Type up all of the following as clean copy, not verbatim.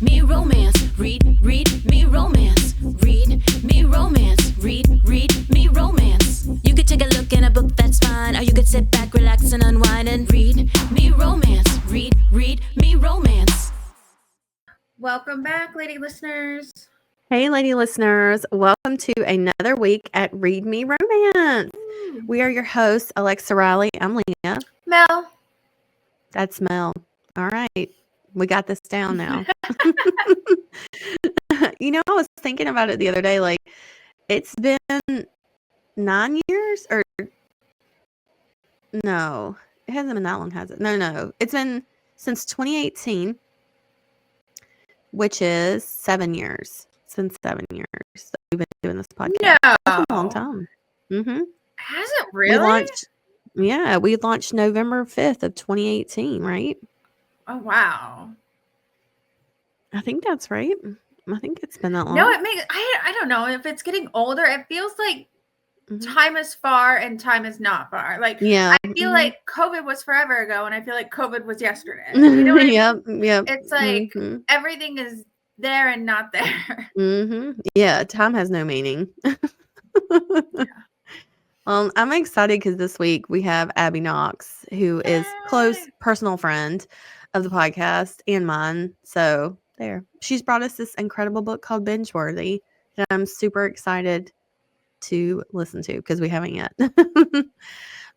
me romance. Read me romance. Read me romance. Read me romance. You could take a look in a book, that's fine. Or you could sit back, relax, and unwind and read me romance. Read me romance. Welcome back, lady listeners. Hey, lady listeners. Welcome to another week at Read Me Romance. We are your hosts, Alexa Riley. I'm Leah. Mel. That's Mel. All right. We got this down now. You know, I was thinking about it the other day. Like, it's been 9 years or no, it hasn't been that long, has it? No. It's been since 2018, which is 7 years. It's been 7 years that we've been doing this podcast. No. That's a long time. Mm-hmm. Has it really? We launched November 5th of 2018, right? Oh, wow. I think that's right. I think it's been that long. No, it makes, I don't know if it's getting older. It feels like time is far and time is not far. Like, yeah. I feel like COVID was forever ago and I feel like COVID was yesterday. You know what I mean? Yep. It's like everything is there and not there. Yeah, time has no meaning. Yeah. I'm excited because this week we have Abby Knox, who is close personal friend of the podcast and mine. So there, she's brought us this incredible book called Bingeworthy that I'm super excited to listen to because we haven't yet.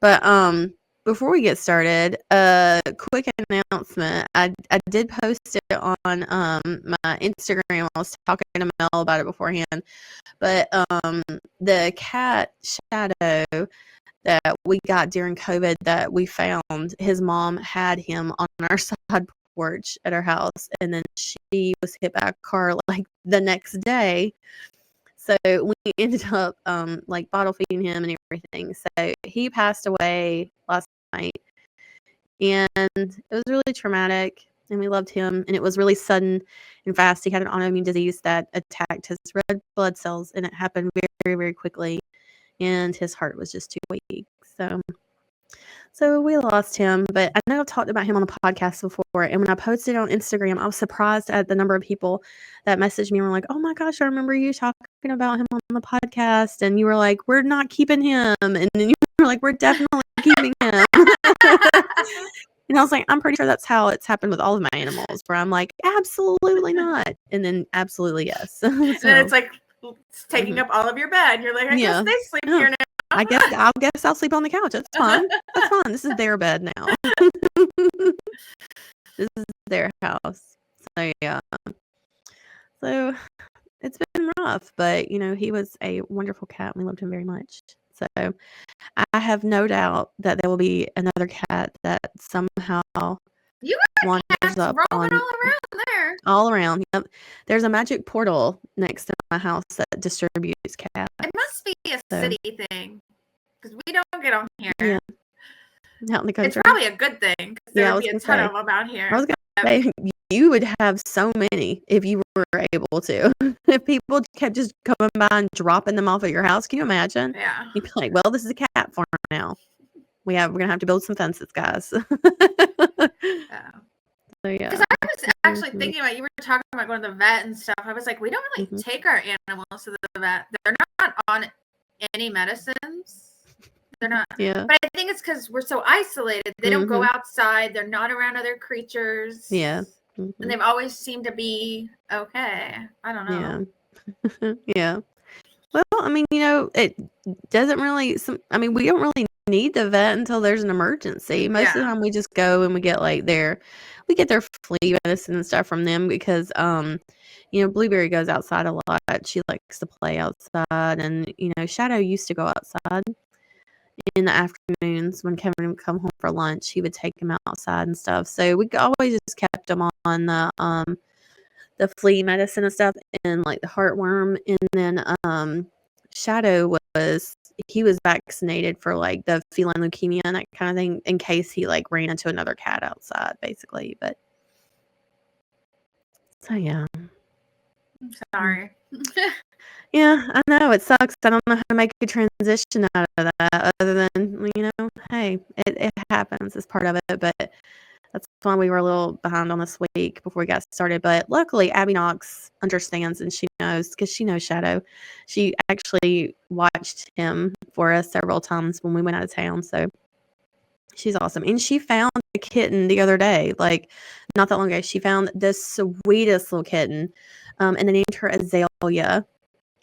But before we get started, quick announcement. I did post it on my Instagram. I was talking to Mel about it beforehand. But the cat Shadow that we got during COVID that we found, his mom had him on our side porch at our house, and then she was hit by a car like the next day. So we ended up like bottle feeding him and everything. So he passed away last night, and it was really traumatic. And we loved him, and it was really sudden and fast. He had an autoimmune disease that attacked his red blood cells, and it happened very, very, very quickly. And his heart was just too weak. So we lost him. But I know I've talked about him on the podcast before, and when I posted it on Instagram, I was surprised at the number of people that messaged me and were like, "Oh my gosh, I remember you talking about him on the podcast," and you were like, "We're not keeping him," and then you were like, "We're definitely keeping him." And I was like, I'm pretty sure that's how it's happened with all of my animals, where I'm like, absolutely not. And then absolutely yes. And then it's like it's taking up all of your bed. You're like, I guess they sleep here now. I guess I'll sleep on the couch. That's fine. That's fine. This is their bed now. This is their house. So yeah. So it's been rough, but you know, he was a wonderful cat and we loved him very much. So I have no doubt that there will be another cat that somehow wanders up rolling all around there. All around. Yep. There's a magic portal next to my house that distributes cats. It must be a city thing because we don't get on here. Yeah. Out in the country. It's probably a good thing because there would be a ton of them out here. I was going to say, you would have so many if you were able to. If people kept just coming by and dropping them off at your house, can you imagine? Yeah. You'd be like, well, this is a cat farm now. We're going to have to build some fences, guys. Yeah. So, yeah. Because I was actually thinking about, you were talking about going to the vet and stuff. I was like, we don't really take our animals to the vet. They're not on any medicines. They're not. Yeah. But I think it's because we're so isolated. They don't go outside. They're not around other creatures. Yeah. And they've always seemed to be okay. I don't know. Yeah. Yeah. Well, I mean, you know, it doesn't really, we don't really need the vet until there's an emergency. Most of the time we just go and we get their flea medicine and stuff from them because, you know, Blueberry goes outside a lot. She likes to play outside, and, you know, Shadow used to go outside in the afternoons when Kevin would come home for lunch. He would take him outside and stuff. So we always just kept him on the flea medicine and stuff, and like the heartworm. And then Shadow was vaccinated for like the feline leukemia and that kind of thing in case he like ran into another cat outside, basically. But so yeah. I'm sorry. Yeah, I know it sucks. I don't know how to make a transition out of that other than, you know, hey, it happens. It's part of it, but That's why we were a little behind on this week before we got started. But luckily, Abby Knox understands and she knows because she knows Shadow. She actually watched him for us several times when we went out of town. So she's awesome. And she found a kitten the other day, like not that long ago. She found the sweetest little kitten and they named her Azalea,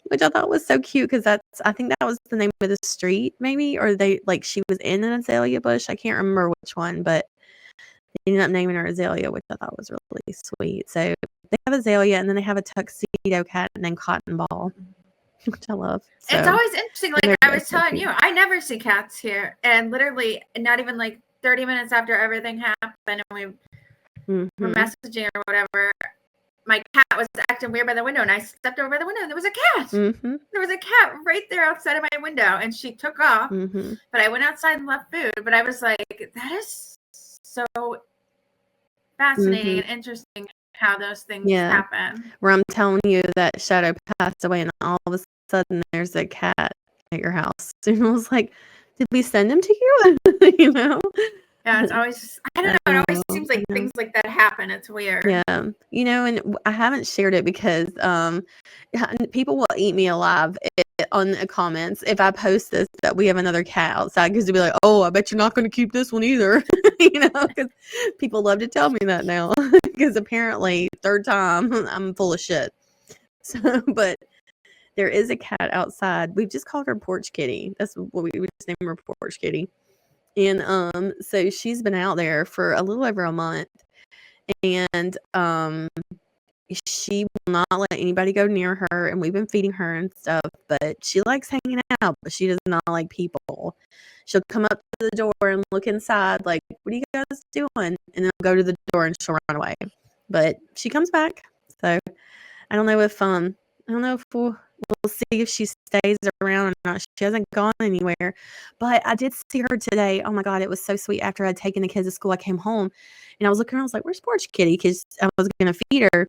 which I thought was so cute because I think that was the name of the street, maybe, or she was in an azalea bush. I can't remember which one, but they ended up naming her Azalea, which I thought was really sweet. So they have Azalea, and then they have a tuxedo cat named Cotton Ball, which I love. So, it's always interesting. Like I was telling you, I never see cats here, and literally not even like 30 minutes after everything happened, and we were messaging or whatever. My cat was acting weird by the window, and I stepped over by the window, and there was a cat. There was a cat right there outside of my window, and she took off. But I went outside and left food. But I was like, that is so fascinating and interesting how those things happen. Where I'm telling you that Shadow passed away, and all of a sudden there's a cat at your house. And I was like, did we send him to you? You know? Yeah, it's always, I don't know, it always seems like things like that happen. It's weird. Yeah. You know, and I haven't shared it because people will eat me alive on the comments if I post this that we have another cat outside, because they'll be like, oh, I bet you're not going to keep this one either. You know, because people love to tell me that now because apparently third time I'm full of shit. So, but there is a cat outside. We've just called her Porch Kitty. That's what we just named her, Porch Kitty. And so she's been out there for a little over a month, and she will not let anybody go near her, and we've been feeding her and stuff, but she likes hanging out, but she does not like people. She'll come up to the door and look inside like, what are you guys doing? And then I'll go to the door and she'll run away. But she comes back. So I don't know if we'll see if she stays around or not. She hasn't gone anywhere. But I did see her today. Oh my God, it was so sweet. After I'd taken the kids to school, I came home and I was looking around. I was like, where's Porch Kitty? Because I was going to feed her.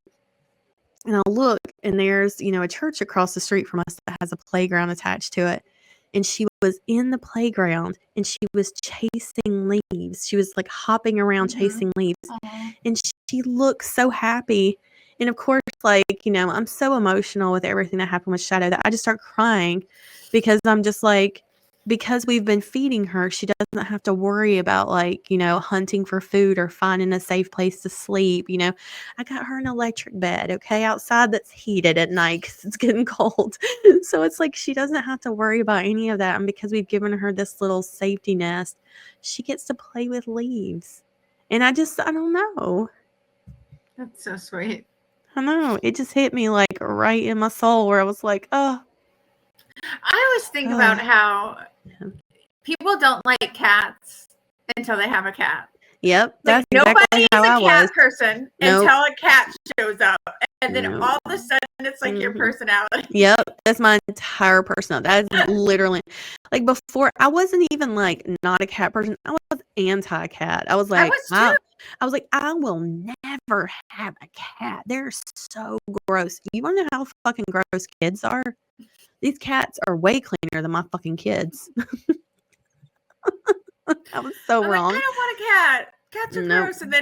And I'll look, and there's, a church across the street from us that has a playground attached to it. And she was in the playground, and she was chasing leaves. She was like hopping around chasing leaves. And she looked so happy. And of course, I'm so emotional with everything that happened with Shadow that I just start crying because I'm just like, because we've been feeding her, she doesn't have to worry about hunting for food or finding a safe place to sleep. I got her an electric bed, okay, outside that's heated at night because it's getting cold. So it's like she doesn't have to worry about any of that. And because we've given her this little safety nest, she gets to play with leaves. And I don't know. That's so sweet. I know. It just hit me like right in my soul where I was like, oh. I always think about how people don't like cats until they have a cat. Yep. Like, that's nobody exactly is a cat person until a cat shows up. And then all of a sudden it's like your personality. Yep. That's my entire personality. That is literally like before I wasn't even like not a cat person. I was anti-cat. I was like, I will never have a cat. They're so gross. You want to know how fucking gross kids are? These cats are way cleaner than my fucking kids. I was so wrong. Like, I don't want a cat. Cats are gross. And then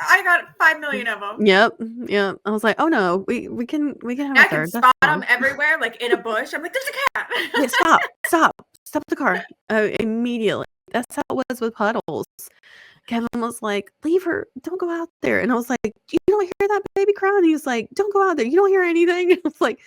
I got 5 million of them. Yep. I was like, oh no, we can have a third. I can spot them everywhere, like in a bush. I'm like, there's a cat. Yeah, stop the car immediately. That's how it was with Puddles. Kevin was like, leave her, don't go out there. And I was like, you don't hear that baby crying? He was like, don't go out there, you don't hear anything. I was like,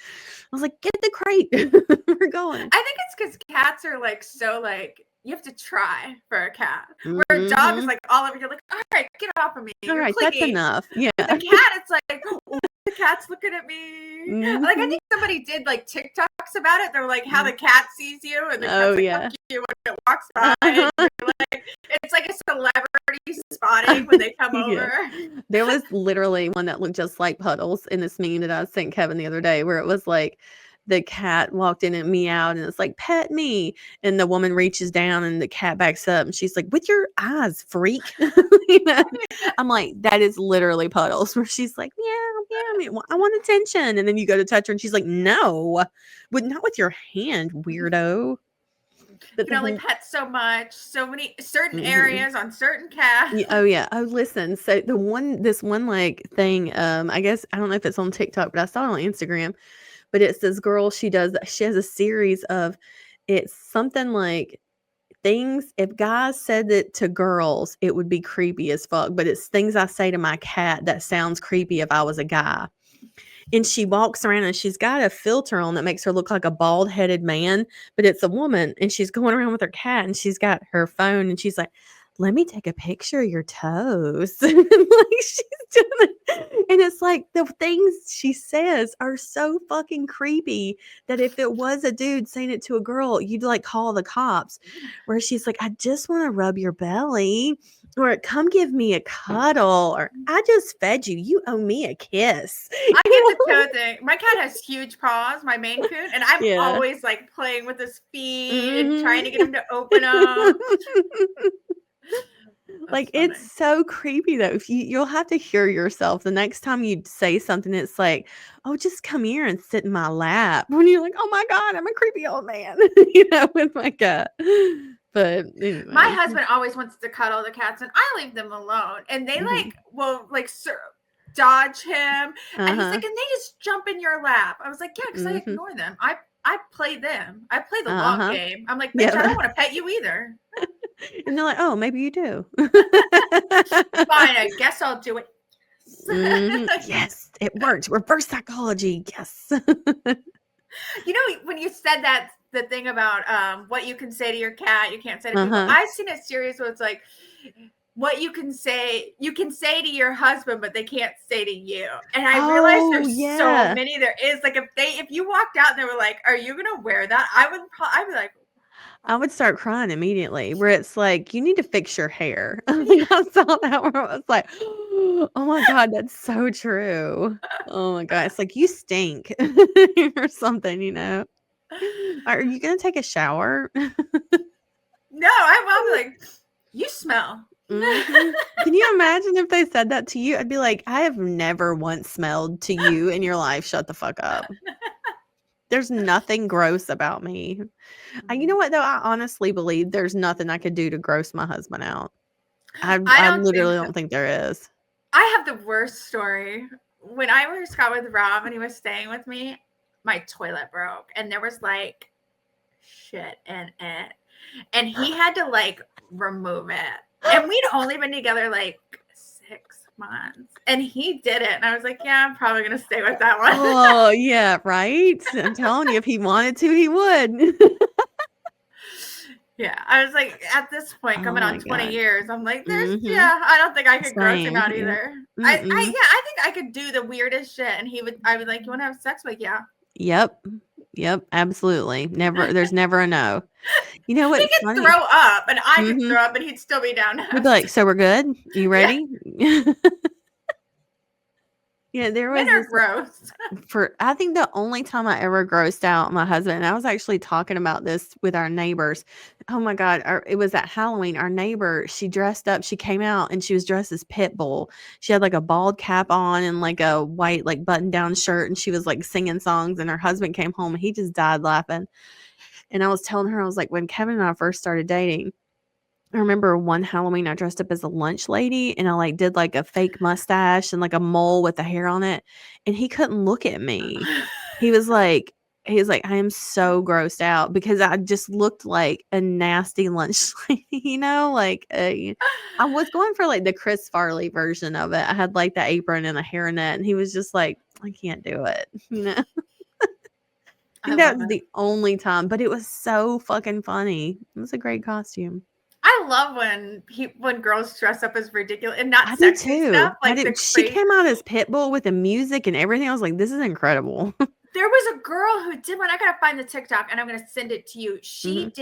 get the crate. We're going. I think it's because cats are like so like you have to try for a cat. Where a dog is like all over, you're like, all right, get off of me. All right, that's enough. Yeah. The cat, it's like, oh, the cat's looking at me. Like I think somebody did like TikToks about it. They're like how the cat sees you and the cat's like, fuck you when it walks by. Like, it's like a celebrity spotting when they come over. There was literally one that looked just like Puddles in this meme that I sent Kevin the other day where it was like the cat walked in and meowed and it's like, pet me. And the woman reaches down and the cat backs up and she's like, with your eyes, freak. I'm like, that is literally Puddles where she's like, meow, I want attention. And then you go to touch her and she's like, no, not with your hand, weirdo. But can only pet so much, so many certain areas on certain cats. Oh yeah. Oh, listen. So this one like thing, I guess I don't know if it's on TikTok, but I saw it on Instagram. But it's this girl. She has a series of, it's something like things. If guys said it to girls, it would be creepy as fuck. But it's things I say to my cat that sounds creepy if I was a guy. And she walks around and she's got a filter on that makes her look like a bald-headed man, but it's a woman. And she's going around with her cat and she's got her phone and she's like, let me take a picture of your toes. And like she's doing it. And it's like the things she says are so fucking creepy that if it was a dude saying it to a girl, you'd like call the cops. Where she's like, I just want to rub your belly. Or come give me a cuddle, or I just fed you. You owe me a kiss. I get the toe thing. My cat has huge paws, my Maine Coon, and I'm Yeah. always like playing with his feet and trying to get him to open up. Like it's so creepy though. If you'll have to hear yourself the next time you say something. It's like, oh, just come here and sit in my lap. When you're like, oh my god, I'm a creepy old man, with my cat. But anyway. My husband always wants to cuddle the cats, and I leave them alone. And they will dodge him, and he's like, and they just jump in your lap. I was like, yeah, because I ignore them. I play them. I play the long game. I'm like, bitch, I don't want to pet you either. And they're like, oh, maybe you do. Fine, I guess I'll do it. Yes, it worked. Reverse psychology. Yes. When you said that, the thing about what you can say to your cat, you can't say to people. I've seen a series where it's like, what you can say to your husband, but they can't say to you. And I realized there's so many there is. Like if you walked out and they were like, are you gonna wear that? I'd be like, I would start crying immediately, where it's like, you need to fix your hair. I think I saw that where I was like, oh my God, that's so true. Oh my God. It's like, you stink or something, Are you going to take a shower? No, I'll be like, you smell. Can you imagine if they said that to you? I'd be like, I have never once smelled to you in your life. Shut the fuck up. There's nothing gross about me. You know what, though? I honestly believe there's nothing I could do to gross my husband out. I literally don't think there is. I have the worst story. When I first got with Rob and he was staying with me, my toilet broke and there was like shit in it. And he had to like remove it. And we'd only been together like 6 months. And he did it. And I was like, yeah, I'm probably going to stay with that one. Oh, yeah, right? I'm telling you, if he wanted to, he would. Yeah, I was like, at this point, coming on 20 years, I'm like, I don't think I could gross him out either. I think I could do the weirdest shit. And I would like, you want to have sex? Like, yeah. Yep, absolutely. There's never a no. You know what? He could throw up and I could throw up and he'd still be down. He'd be like, so we're good? You ready? Yeah, there was gross. I think the only time I ever grossed out my husband, and I was actually talking about this with our neighbors. Oh my God. It was at Halloween. Our neighbor, she dressed up, she came out and she was dressed as Pitbull. She had like a bald cap on and like a white, like button down shirt. And she was like singing songs and her husband came home and he just died laughing. And I was telling her, I was like, when Kevin and I first started dating, I remember one Halloween I dressed up as a lunch lady and I like did like a fake mustache and like a mole with the hair on it. And he couldn't look at me. He was like, I am so grossed out because I just looked like a nasty lunch lady, like I was going for like the Chris Farley version of it. I had like the apron and a hairnet and he was just like, I can't do it. I think that was the only time, but it was so fucking funny. It was a great costume. I love when girls dress up as ridiculous and not sexy stuff. Like she came out as Pitbull with the music and everything. I was like, this is incredible. There was a girl who did one. I gotta find the TikTok and I'm gonna send it to you. She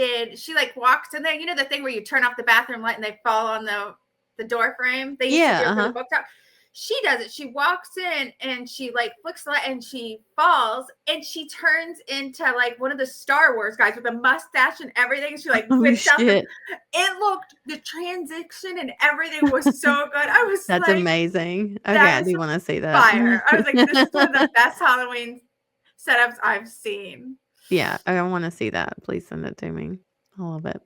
like walks in there. You know the thing where you turn off the bathroom light and they fall on the door frame? They used to do it for the book top. She does it. She walks in and she like flicks the light and she falls and she turns into like one of the Star Wars guys with a mustache and everything. She like whips out. It looked, the transition and everything was so good. I was That's amazing. Okay, I do want to see that. Fire. I was like, this is one of the best Halloween setups I've seen. Yeah, I want to see that. Please send it to me. I love it.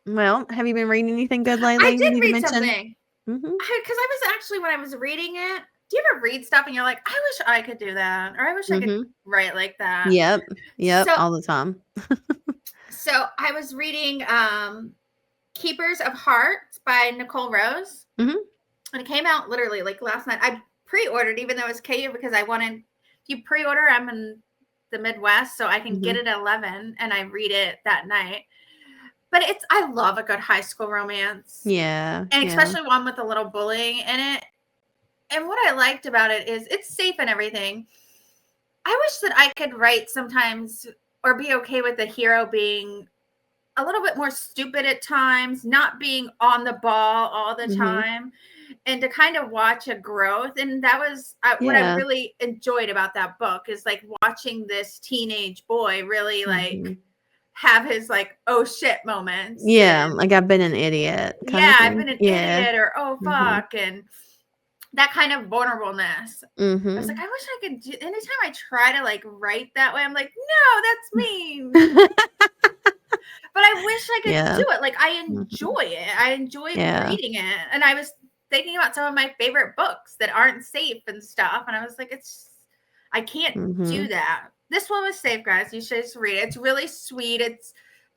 Well, have you been reading anything good lately? I did you need to read mention? something. Mm-hmm. Because I was actually, when I was reading it, do you ever read stuff and you're like, I wish I could do that, or I wish I could write like that? Yep, So, all the time. So I was reading Keepers of Hearts by Nicole Rose. Mm-hmm. And it came out literally like last night. I pre-ordered, even though it was KU, because I wanted, if you pre-order, I'm in the Midwest, so I can get it at 11 and I read it that night. But I love a good high school romance. Yeah. And especially one with a little bullying in it. And what I liked about it is it's safe and everything. I wish that I could write sometimes, or be okay with the hero being a little bit more stupid at times, not being on the ball all the time, and to kind of watch a growth. And that was what I really enjoyed about that book, is like watching this teenage boy really like have his like, oh shit moments. Yeah, like I've been an idiot. I've been an idiot, or oh fuck, and that kind of vulnerableness. I was like, I wish I could do. Anytime I try to like write that way, I'm like, no, that's mean. But I wish I could do it. Like, I enjoy it. I enjoy reading it. And I was thinking about some of my favorite books that aren't safe and stuff. And I was like, I can't do that. This one was safe, guys. You should just read it. It's really sweet.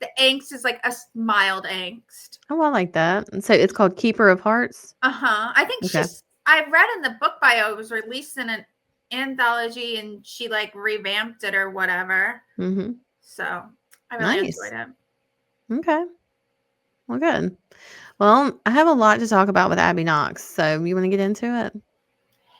The angst is like a mild angst. Oh, I like that. And so it's called Keeper of Hearts? I think I read in the book bio, it was released in an anthology and she like revamped it or whatever. So I really enjoyed it. Okay. Well, good. Well, I have a lot to talk about with Abby Knox. So you want to get into it?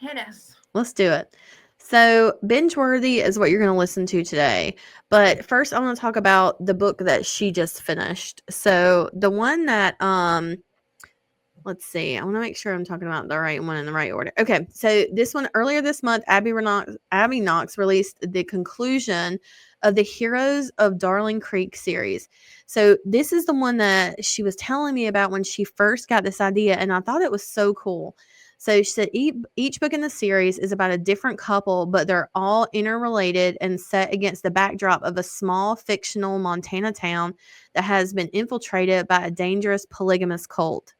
Hit us. Let's do it. So Bingeworthy is what you're going to listen to today. But first, I want to talk about the book that she just finished. So the one that, let's see. I want to make sure I'm talking about the right one in the right order. Okay. So this one, earlier this month, Abby Knox released the conclusion of the Heroes of Darling Creek series. So this is the one that she was telling me about when she first got this idea, and I thought it was so cool. So she said each book in the series is about a different couple, but they're all interrelated and set against the backdrop of a small fictional Montana town that has been infiltrated by a dangerous polygamous cult.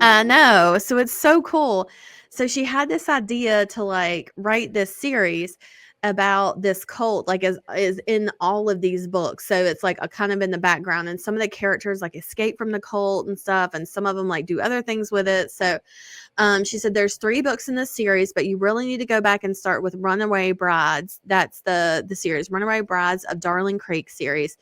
I know. So it's so cool. So she had this idea to like write this series about this cult, like is in all of these books. So it's like a kind of in the background, and some of the characters like escape from the cult and stuff, and some of them like do other things with it. So she said there's 3 books in this series, but you really need to go back and start with Runaway Brides. That's the series, Runaway Brides of Darling Creek series,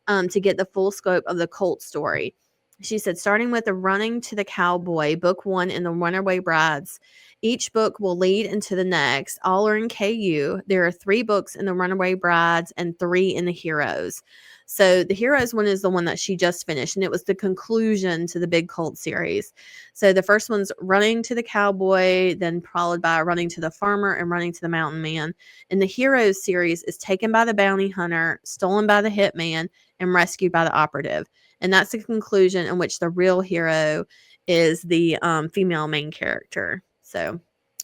to get the full scope of the cult story. She said, starting with the Running to the Cowboy, book 1 in the Runaway Brides. Each book will lead into the next. All are in KU. There are 3 books in the Runaway Brides and 3 in the Heroes. So the Heroes one is the one that she just finished, and it was the conclusion to the big cult series. So the first one's Running to the Cowboy, then followed by Running to the Farmer and Running to the Mountain Man. And the Heroes series is taken by the bounty hunter, stolen by the hitman, and rescued by the operative. And that's the conclusion in which the real hero is the female main character. So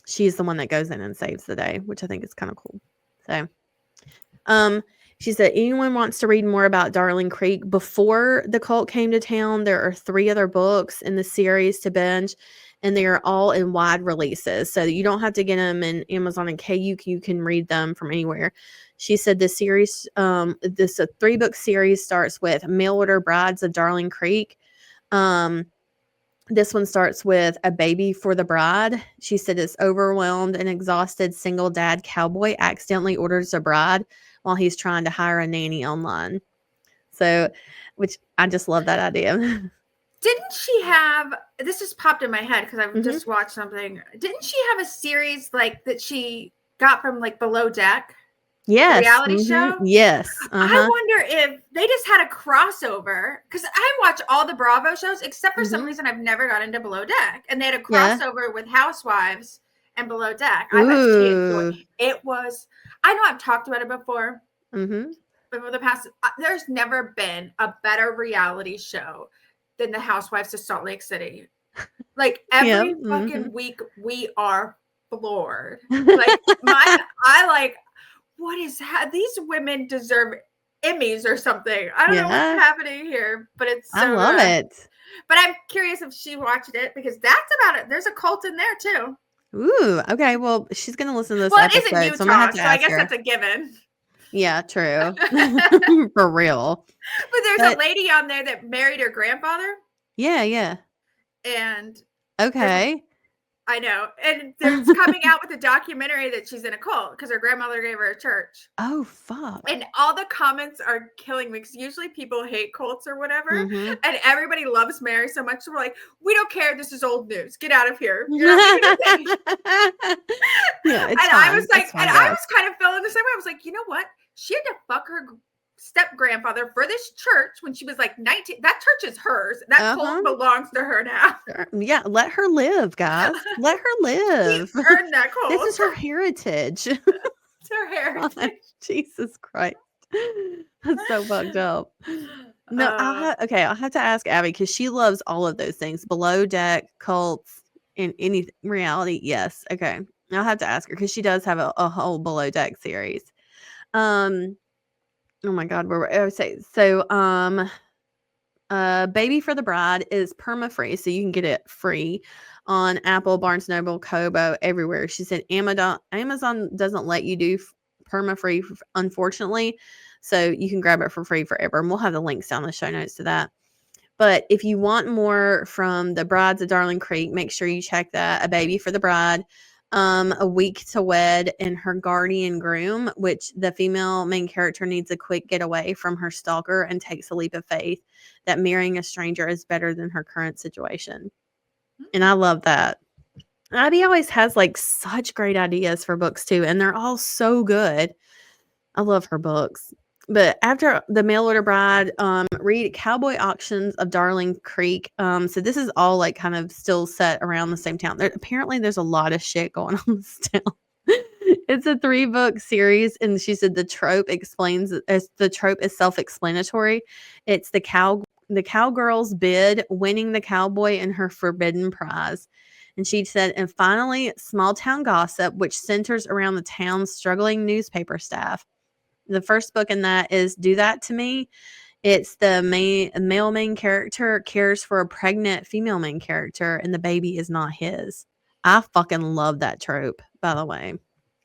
she's the one that goes in and saves the day, which I think is kind of cool. So she said, anyone wants to read more about Darling Creek before the cult came to town, there are 3 other books in the series to binge, and they are all in wide releases. So you don't have to get them in Amazon and KU. You can read them from anywhere. She said this series, this 3-book series starts with Mail Order Brides of Darling Creek. This one starts with A Baby for the Bride. She said this overwhelmed and exhausted single dad cowboy accidentally orders a bride while he's trying to hire a nanny online. So, which I just love that idea. Didn't she have, this just popped in my head because I've just watched something. Didn't she have a series like that she got from like Below Deck? Yes. Reality show? Yes. I wonder if they just had a crossover, because I watch all the Bravo shows, except for some reason I've never got into Below Deck. And they had a crossover with Housewives and Below Deck. I actually enjoyed it. It was, I know I've talked about it before. But for the past, there's never been a better reality show than the Housewives of Salt Lake City. Like every fucking week, we are floored. Like I like, what is that? These women deserve Emmys or something. I don't know what's happening here, but it's so I love good. it. But I'm curious if she watched it because that's about it. There's a cult in there too. Ooh, okay. Well, she's gonna listen to this Well, episode, it is in Utah, so I'm gonna have to I ask guess her. that's a given. Yeah, true. For real. But there's a lady on there that married her grandfather. Yeah. And okay. I know. And they're coming out with a documentary that she's in a cult because her grandmother gave her a church. Oh, fuck. And all the comments are killing me because usually people hate cults or whatever. Mm-hmm. And everybody loves Mary so much. So we're like, we don't care. This is old news. Get out of here. You're not making yeah, it's and fine. I was like, fine, and I was kind of feeling the same way. I was like, you know what? She had to fuck her step grandfather for this church when she was like 19. That church is hers. That cult belongs to her now. Yeah, let her live, guys. Let her live. She earned that cult. This is her heritage. It's her heritage. God, Jesus Christ. That's so fucked up. No, I'll have to ask Abby because she loves all of those things. Below deck, cults, in any reality. Yes. Okay. I'll have to ask her because she does have a whole Below Deck series. Oh my God, where I would say so. Baby for the Bride is perma-free, so you can get it free on Apple, Barnes & Noble, Kobo, everywhere. She said Amazon doesn't let you do perma-free, unfortunately, so you can grab it for free forever. And we'll have the links down in the show notes to that. But if you want more from the Brides of Darling Creek, make sure you check that. A Baby for the Bride. A Week to Wed, and Her Guardian Groom, which the female main character needs a quick getaway from her stalker and takes a leap of faith that marrying a stranger is better than her current situation. And I love that. Abby always has like such great ideas for books too, and they're all so good. I love her books. But after The Mail Order Bride, read Cowboy Auctions of Darling Creek. So this is all like kind of still set around the same town. Apparently there's a lot of shit going on in this town. It's a 3-book series, and she said the trope is self-explanatory. It's the cowgirl's bid, winning the cowboy and her forbidden prize. And she said, and finally, small town gossip, which centers around the town's struggling newspaper staff. The first book in that is Do That to Me. It's the male main character cares for a pregnant female main character, and the baby is not his. I fucking love that trope, by the way.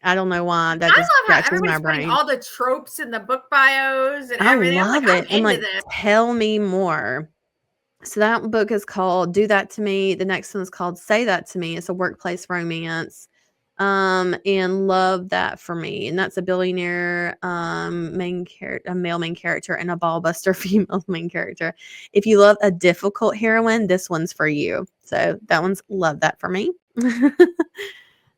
I don't know why. That just scratches my brain. All the tropes in the book bios and everything. I love it. I'm like, tell me more. So that book is called Do That to Me. The next one is called Say That to Me. It's a workplace romance. And Love That for Me. And that's a billionaire a male main character, and a ballbuster female main character. If you love a difficult heroine, this one's for you. So that one's Love That for Me.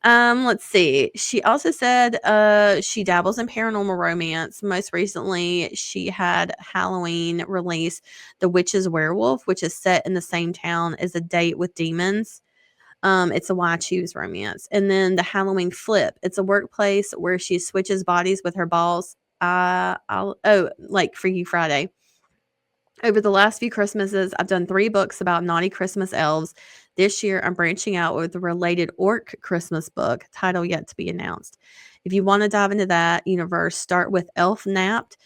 Let's see. She also said she dabbles in paranormal romance. Most recently, she had Halloween release The Witch's Werewolf, which is set in the same town as A Date with Demons. It's a Why Choose romance. And then The Halloween Flip. It's a workplace where she switches bodies with her boss. Like Freaky Friday. Over the last few Christmases, I've done 3 books about naughty Christmas elves. This year, I'm branching out with a related orc Christmas book, title yet to be announced. If you want to dive into that universe, start with Elf Napped,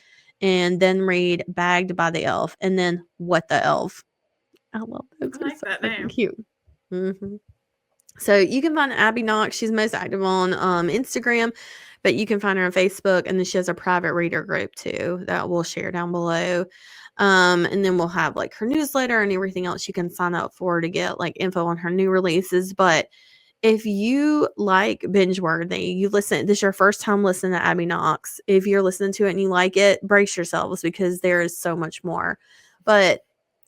and then read Bagged by the Elf, and then What the Elf. I love those. I like so that name. Cute. Mm-hmm. So you can find Abby Knox. She's most active on Instagram, but you can find her on Facebook, and then she has a private reader group too that we'll share down below. And then we'll have like her newsletter and everything else you can sign up for to get like info on her new releases. But if you like Bingeworthy, this is your first time listening to Abby Knox. If you're listening to it and you like it, brace yourselves because there is so much more. But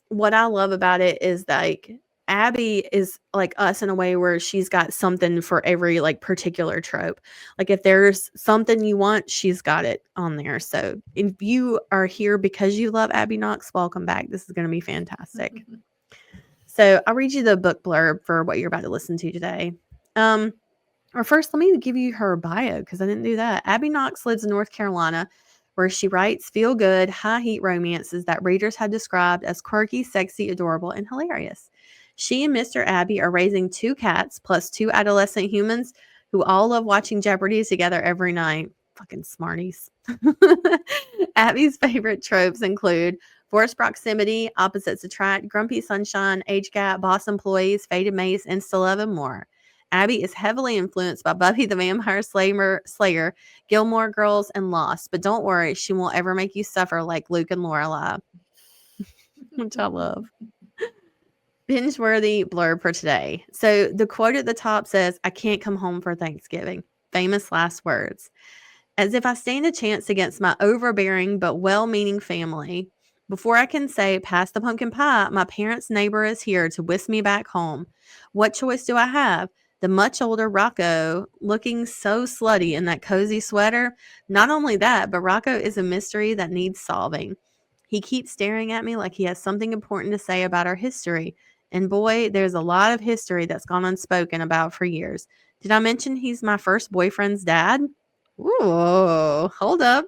what I love about it is like Abby is like us in a way where she's got something for every like particular trope. Like if there's something you want, she's got it on there. So if you are here because you love Abby Knox, welcome back. This is going to be fantastic. So I'll read you the book blurb for what you're about to listen to today. Or first, let me give you her bio because I didn't do that. Abby Knox lives in North Carolina, where she writes feel-good, high-heat romances that readers have described as quirky, sexy, adorable, and hilarious. She and Mr. Abby are raising 2 cats plus 2 adolescent humans who all love watching Jeopardy together every night. Fucking smarties. Abby's favorite tropes include forced proximity, opposites attract, grumpy sunshine, age gap, boss employees, faded mace, insta-love, and more. Abby is heavily influenced by Buffy the Vampire Slayer, Gilmore Girls, and Lost. But don't worry, she won't ever make you suffer like Luke and Lorelai, which I love. Bingeworthy blurb for today. So the quote at the top says, "I can't come home for Thanksgiving." Famous last words. As if I stand a chance against my overbearing but well-meaning family. Before I can say, pass the pumpkin pie, my parents' neighbor is here to whisk me back home. What choice do I have? The much older Rocco, looking so slutty in that cozy sweater. Not only that, but Rocco is a mystery that needs solving. He keeps staring at me like he has something important to say about our history. And boy, there's a lot of history that's gone unspoken about for years. Did I mention he's my first boyfriend's dad? Ooh, hold up.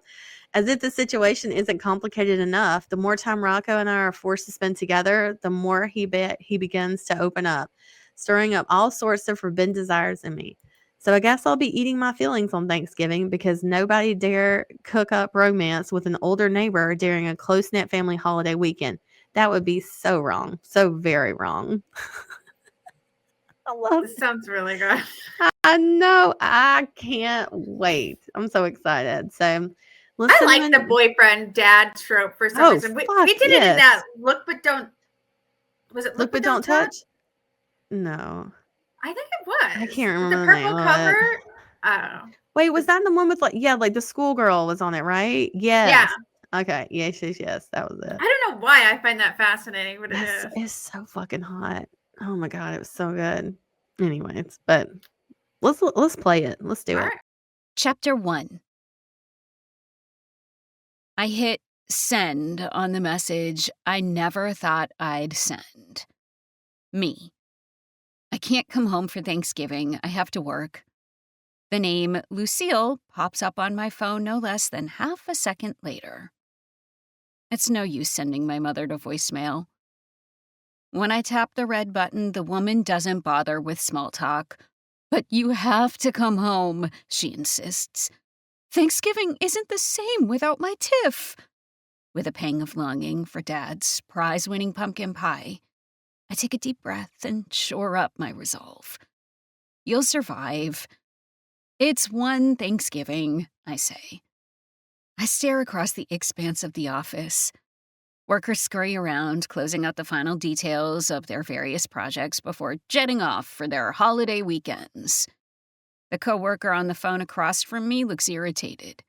As if the situation isn't complicated enough, the more time Rocco and I are forced to spend together, the more he begins to open up, stirring up all sorts of forbidden desires in me. So I guess I'll be eating my feelings on Thanksgiving because nobody dare cook up romance with an older neighbor during a close-knit family holiday weekend. That would be so wrong. So very wrong. I love This sounds really good. I know. I can't wait. I'm so excited. So I listen. like the boyfriend dad trope for some reason. We did it in that Look But Don't. Was it Look But Don't Touch? No. I think it was. I can't remember the the name purple of cover. it. I don't know. Wait, was that the one with like the schoolgirl was on it, right? Yes. Yeah. Okay. Yes. That was it. I don't know why I find that fascinating, but it is. It's so fucking hot. Oh my god, it was so good. Anyways, but let's play it. Let's do it. Right. Chapter 1. I hit send on the message I never thought I'd send. Me. I can't come home for Thanksgiving. I have to work. The name Lucille pops up on my phone no less than half a second later. It's no use sending my mother to voicemail. When I tap the red button, the woman doesn't bother with small talk. But you have to come home, she insists. Thanksgiving isn't the same without my Tiff. With a pang of longing for Dad's prize-winning pumpkin pie, I take a deep breath and shore up my resolve. You'll survive. It's one Thanksgiving, I say. I stare across the expanse of the office. Workers scurry around, closing out the final details of their various projects before jetting off for their holiday weekends. The coworker on the phone across from me looks irritated,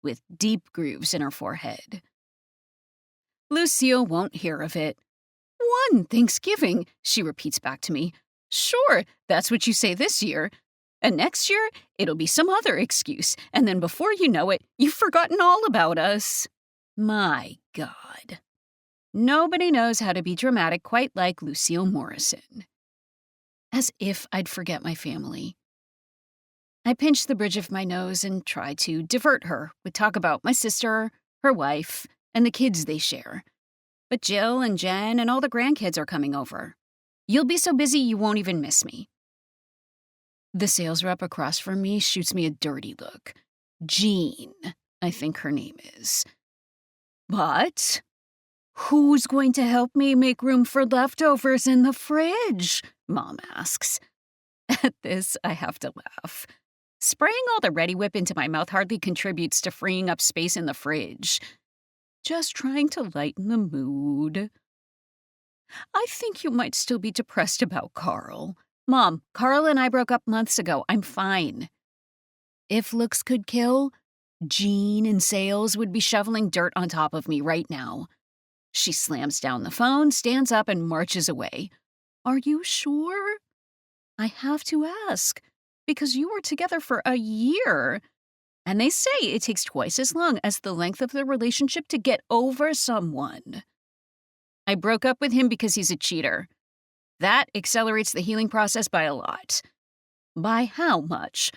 with deep grooves in her forehead. Lucille won't hear of it. One Thanksgiving, she repeats back to me. Sure, that's what you say this year. And next year, it'll be some other excuse, and then before you know it, you've forgotten all about us. My God. Nobody knows how to be dramatic quite like Lucille Morrison. As if I'd forget my family. I pinch the bridge of my nose and try to divert her with talk about my sister, her wife, and the kids they share. But Jill and Jen and all the grandkids are coming over. You'll be so busy you won't even miss me. The sales rep across from me shoots me a dirty look. Jean, I think her name is. But who's going to help me make room for leftovers in the fridge? Mom asks. At this, I have to laugh. Spraying all the Ready Whip into my mouth hardly contributes to freeing up space in the fridge. Just trying to lighten the mood. I think you might still be depressed about Carl. Mom, Carl and I broke up months ago. I'm fine. If looks could kill, Jean in sales would be shoveling dirt on top of me right now. She slams down the phone, stands up, and marches away. Are you sure? I have to ask, because you were together for a year. And they say it takes twice as long as the length of the relationship to get over someone. I broke up with him because he's a cheater. That accelerates the healing process by a lot. By how much?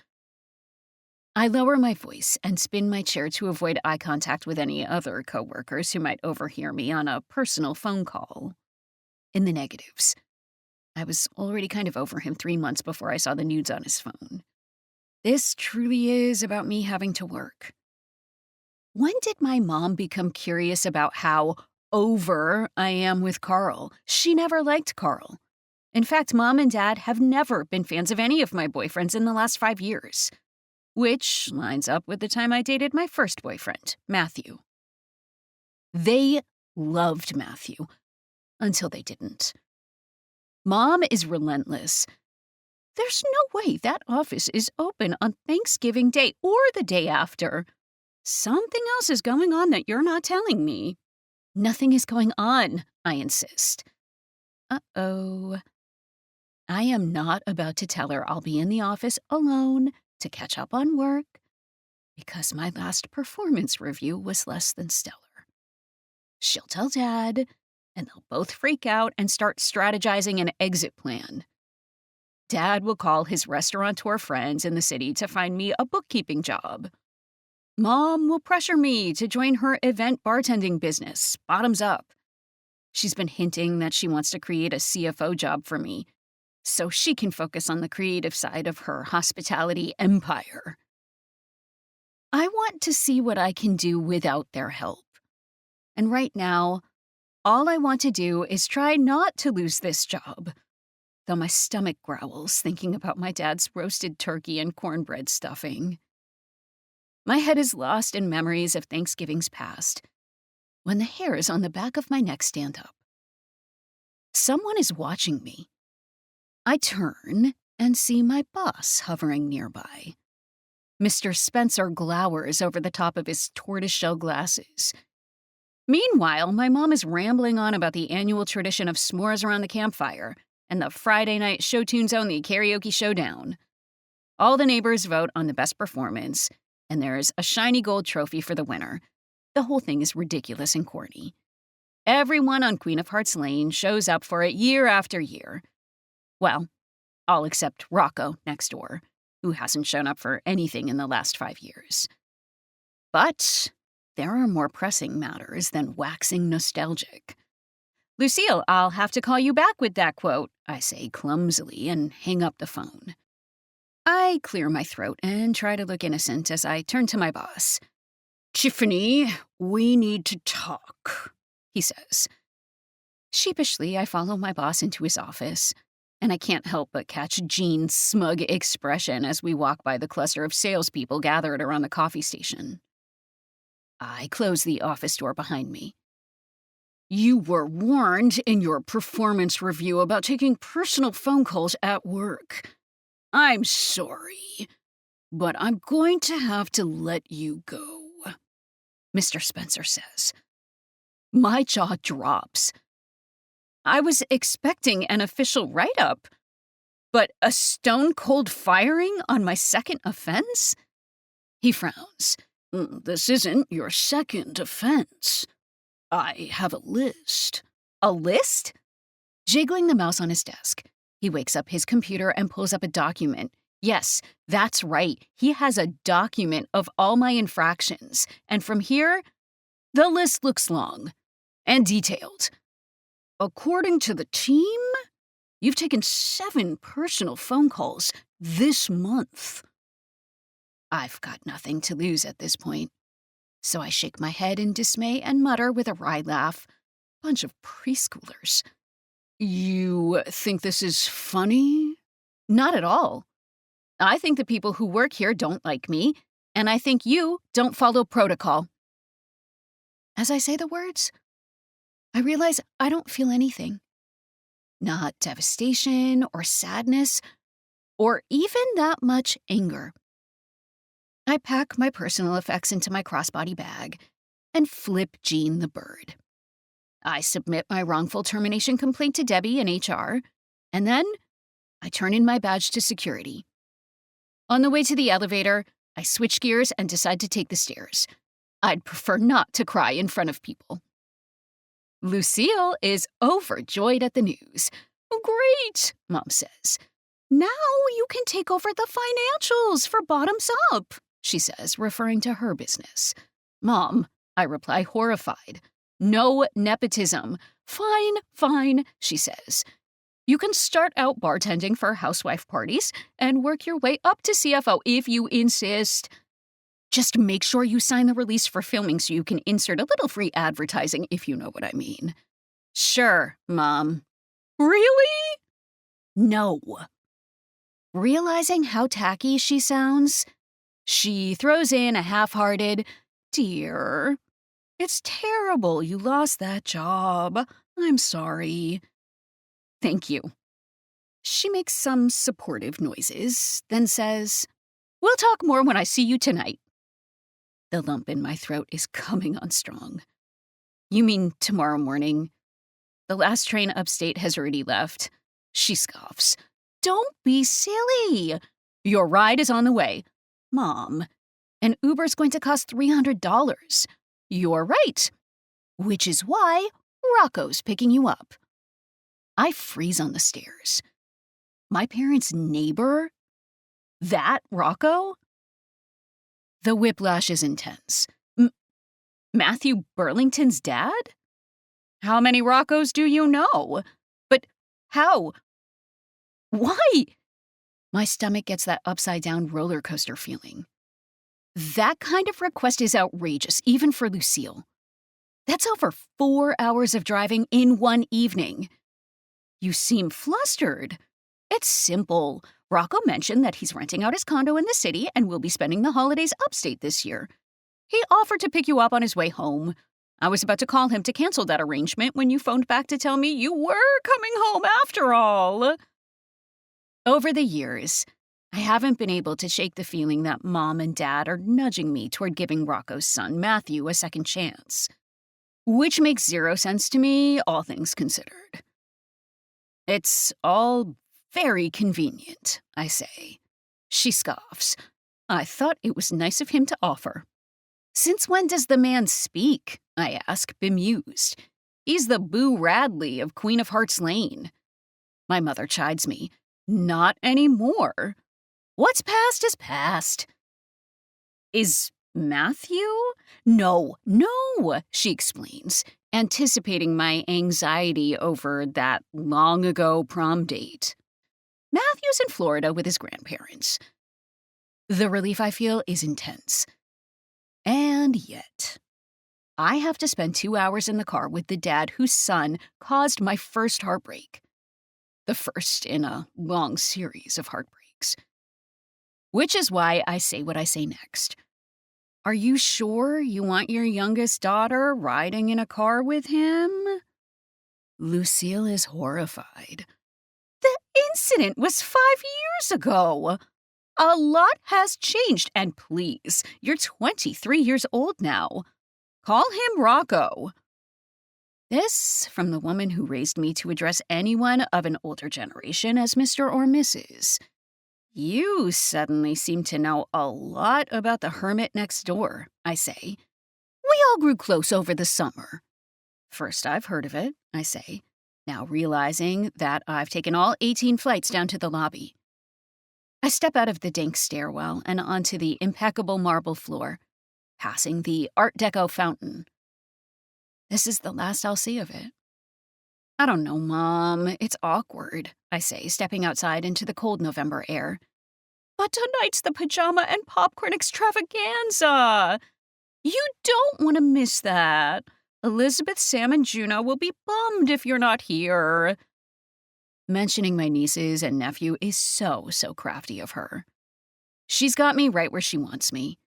I lower my voice and spin my chair to avoid eye contact with any other coworkers who might overhear me on a personal phone call. In the negatives. I was already kind of over him 3 months before I saw the nudes on his phone. This truly is about me having to work. When did my mom become curious about how over I am with Carl? She never liked Carl. In fact, Mom and Dad have never been fans of any of my boyfriends in the last 5 years, which lines up with the time I dated my first boyfriend, Matthew. They loved Matthew until they didn't. Mom is relentless. There's no way that office is open on Thanksgiving Day or the day after. Something else is going on that you're not telling me. Nothing is going on, I insist. Uh-oh. I am not about to tell her I'll be in the office alone to catch up on work because my last performance review was less than stellar. She'll tell Dad, and they'll both freak out and start strategizing an exit plan. Dad will call his restaurateur friends in the city to find me a bookkeeping job. Mom will pressure me to join her event bartending business, bottoms up. She's been hinting that she wants to create a CFO job for me, so she can focus on the creative side of her hospitality empire. I want to see what I can do without their help. And right now, all I want to do is try not to lose this job, though my stomach growls thinking about my dad's roasted turkey and cornbread stuffing. My head is lost in memories of Thanksgivings past, when the hairs on the back of my neck stand up. Someone is watching me. I turn and see my boss hovering nearby. Mr. Spencer glowers over the top of his tortoiseshell glasses. Meanwhile, my mom is rambling on about the annual tradition of s'mores around the campfire and the Friday night show tunes only karaoke showdown. All the neighbors vote on the best performance, and there's a shiny gold trophy for the winner. The whole thing is ridiculous and corny. Everyone on Queen of Hearts Lane shows up for it year after year. Well, all except Rocco next door, who hasn't shown up for anything in the last 5 years. But there are more pressing matters than waxing nostalgic. Lucille, I'll have to call you back with that quote, I say clumsily and hang up the phone. I clear my throat and try to look innocent as I turn to my boss. Tiffany, we need to talk, he says. Sheepishly, I follow my boss into his office, and I can't help but catch Jean's smug expression as we walk by the cluster of salespeople gathered around the coffee station. I close the office door behind me. You were warned in your performance review about taking personal phone calls at work. I'm sorry, but I'm going to have to let you go, Mr. Spencer says. My jaw drops. I was expecting an official write-up, but a stone-cold firing on my second offense? He frowns. This isn't your second offense. I have a list. A list? Jiggling the mouse on his desk, he wakes up his computer and pulls up a document. Yes, that's right. He has a document of all my infractions. And from here, the list looks long and detailed. According to the team, you've taken 7 personal phone calls this month. I've got nothing to lose at this point, so I shake my head in dismay and mutter with a wry laugh. Bunch of preschoolers. You think this is funny? Not at all. I think the people who work here don't like me, and I think you don't follow protocol. As I say the words, I realize I don't feel anything. Not devastation or sadness, or even that much anger. I pack my personal effects into my crossbody bag and flip Jean the bird. I submit my wrongful termination complaint to Debbie in HR, and then I turn in my badge to security. On the way to the elevator, I switch gears and decide to take the stairs. I'd prefer not to cry in front of people. Lucille is overjoyed at the news. Great, Mom says. Now you can take over the financials for Bottoms Up, she says, referring to her business. Mom, I reply, horrified. No nepotism. Fine, she says. You can start out bartending for housewife parties and work your way up to CFO if you insist. Just make sure you sign the release for filming so you can insert a little free advertising, if you know what I mean. Sure, Mom. Really? No. Realizing how tacky she sounds, she throws in a half-hearted, "Dear, it's terrible you lost that job. I'm sorry." Thank you. She makes some supportive noises, then says, "We'll talk more when I see you tonight." The lump in my throat is coming on strong. You mean tomorrow morning? The last train upstate has already left. She scoffs. Don't be silly. Your ride is on the way. Mom, an Uber's going to cost $300. You're right. Which is why Rocco's picking you up. I freeze on the stairs. My parents' neighbor? That Rocco? The whiplash is intense. Matthew Burlington's dad? How many Roccos do you know? But how? Why? My stomach gets that upside-down roller coaster feeling. That kind of request is outrageous, even for Lucille. That's over 4 hours of driving in one evening. You seem flustered. It's simple. Rocco mentioned that he's renting out his condo in the city and will be spending the holidays upstate this year. He offered to pick you up on his way home. I was about to call him to cancel that arrangement when you phoned back to tell me you were coming home after all. Over the years, I haven't been able to shake the feeling that Mom and Dad are nudging me toward giving Rocco's son, Matthew, a second chance. Which makes zero sense to me, all things considered. It's all very convenient, I say. She scoffs. I thought it was nice of him to offer. Since when does the man speak? I ask, bemused. He's the Boo Radley of Queen of Hearts Lane. My mother chides me. Not anymore. What's past is past. Is Matthew? No, she explains, anticipating my anxiety over that long-ago prom date. Matthew's in Florida with his grandparents. The relief I feel is intense. And yet, I have to spend 2 hours in the car with the dad whose son caused my first heartbreak. The first in a long series of heartbreaks. Which is why I say what I say next. Are you sure you want your youngest daughter riding in a car with him? Lucille is horrified. The incident was 5 years ago. A lot has changed, and please, you're 23 years old now. Call him Rocco. This from the woman who raised me to address anyone of an older generation as Mr. or Mrs. You suddenly seem to know a lot about the hermit next door, I say. We all grew close over the summer. First I've heard of it, I say, now realizing that I've taken all 18 flights down to the lobby. I step out of the dank stairwell and onto the impeccable marble floor, passing the Art Deco fountain. This is the last I'll see of it. I don't know, Mom. It's awkward, I say, stepping outside into the cold November air. But tonight's the pajama and popcorn extravaganza. You don't want to miss that. Elizabeth, Sam, and Juno will be bummed if you're not here. Mentioning my nieces and nephew is so crafty of her. She's got me right where she wants me.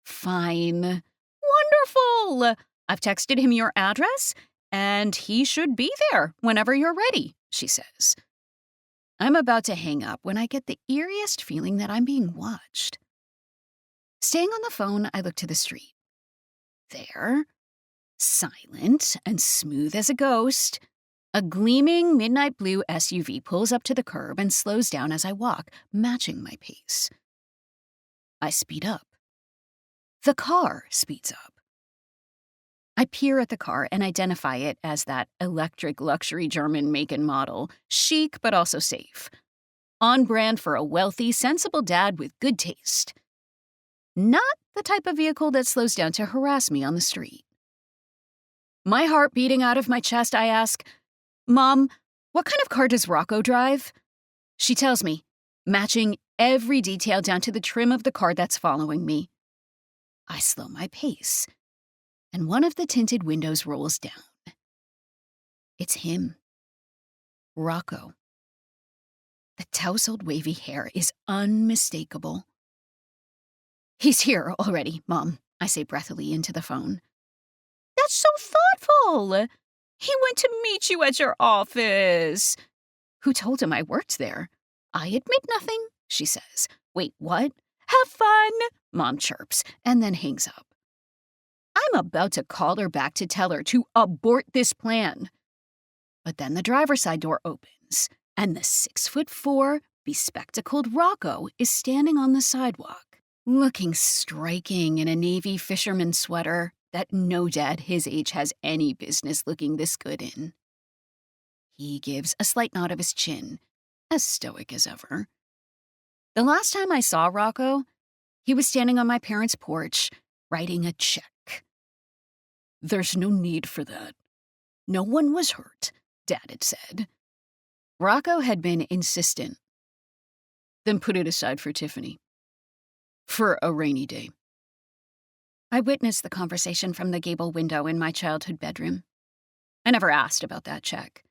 Fine. Wonderful. I've texted him your address, and he should be there whenever you're ready, she says. I'm about to hang up when I get the eeriest feeling that I'm being watched. Staying on the phone, I look to the street. There, silent and smooth as a ghost, a gleaming midnight blue SUV pulls up to the curb and slows down as I walk, matching my pace. I speed up. The car speeds up. I peer at the car and identify it as that electric luxury German make and model, chic but also safe. On brand for a wealthy, sensible dad with good taste. Not the type of vehicle that slows down to harass me on the street. My heart beating out of my chest, I ask, Mom, What kind of car does Rocco drive? She tells me, matching every detail down to the trim of the car that's following me. I slow my pace, and one of the tinted windows rolls down. It's him. Rocco. The tousled wavy hair is unmistakable. He's here already, Mom, I say breathily into the phone. That's so thoughtful. He went to meet you at your office. Who told him I worked there? I admit nothing, she says. Wait, what? Have fun, Mom chirps, and then hangs up. I'm about to call her back to tell her to abort this plan. But then the driver's side door opens, and the 6'4", bespectacled Rocco is standing on the sidewalk, looking striking in a navy fisherman sweater that no dad his age has any business looking this good in. He gives a slight nod of his chin, as stoic as ever. The last time I saw Rocco, he was standing on my parents' porch, writing a check. There's no need for that. No one was hurt, Dad had said. Rocco had been insistent. Then put it aside for Tiffany. For a rainy day. I witnessed the conversation from the gable window in my childhood bedroom. I never asked about that check.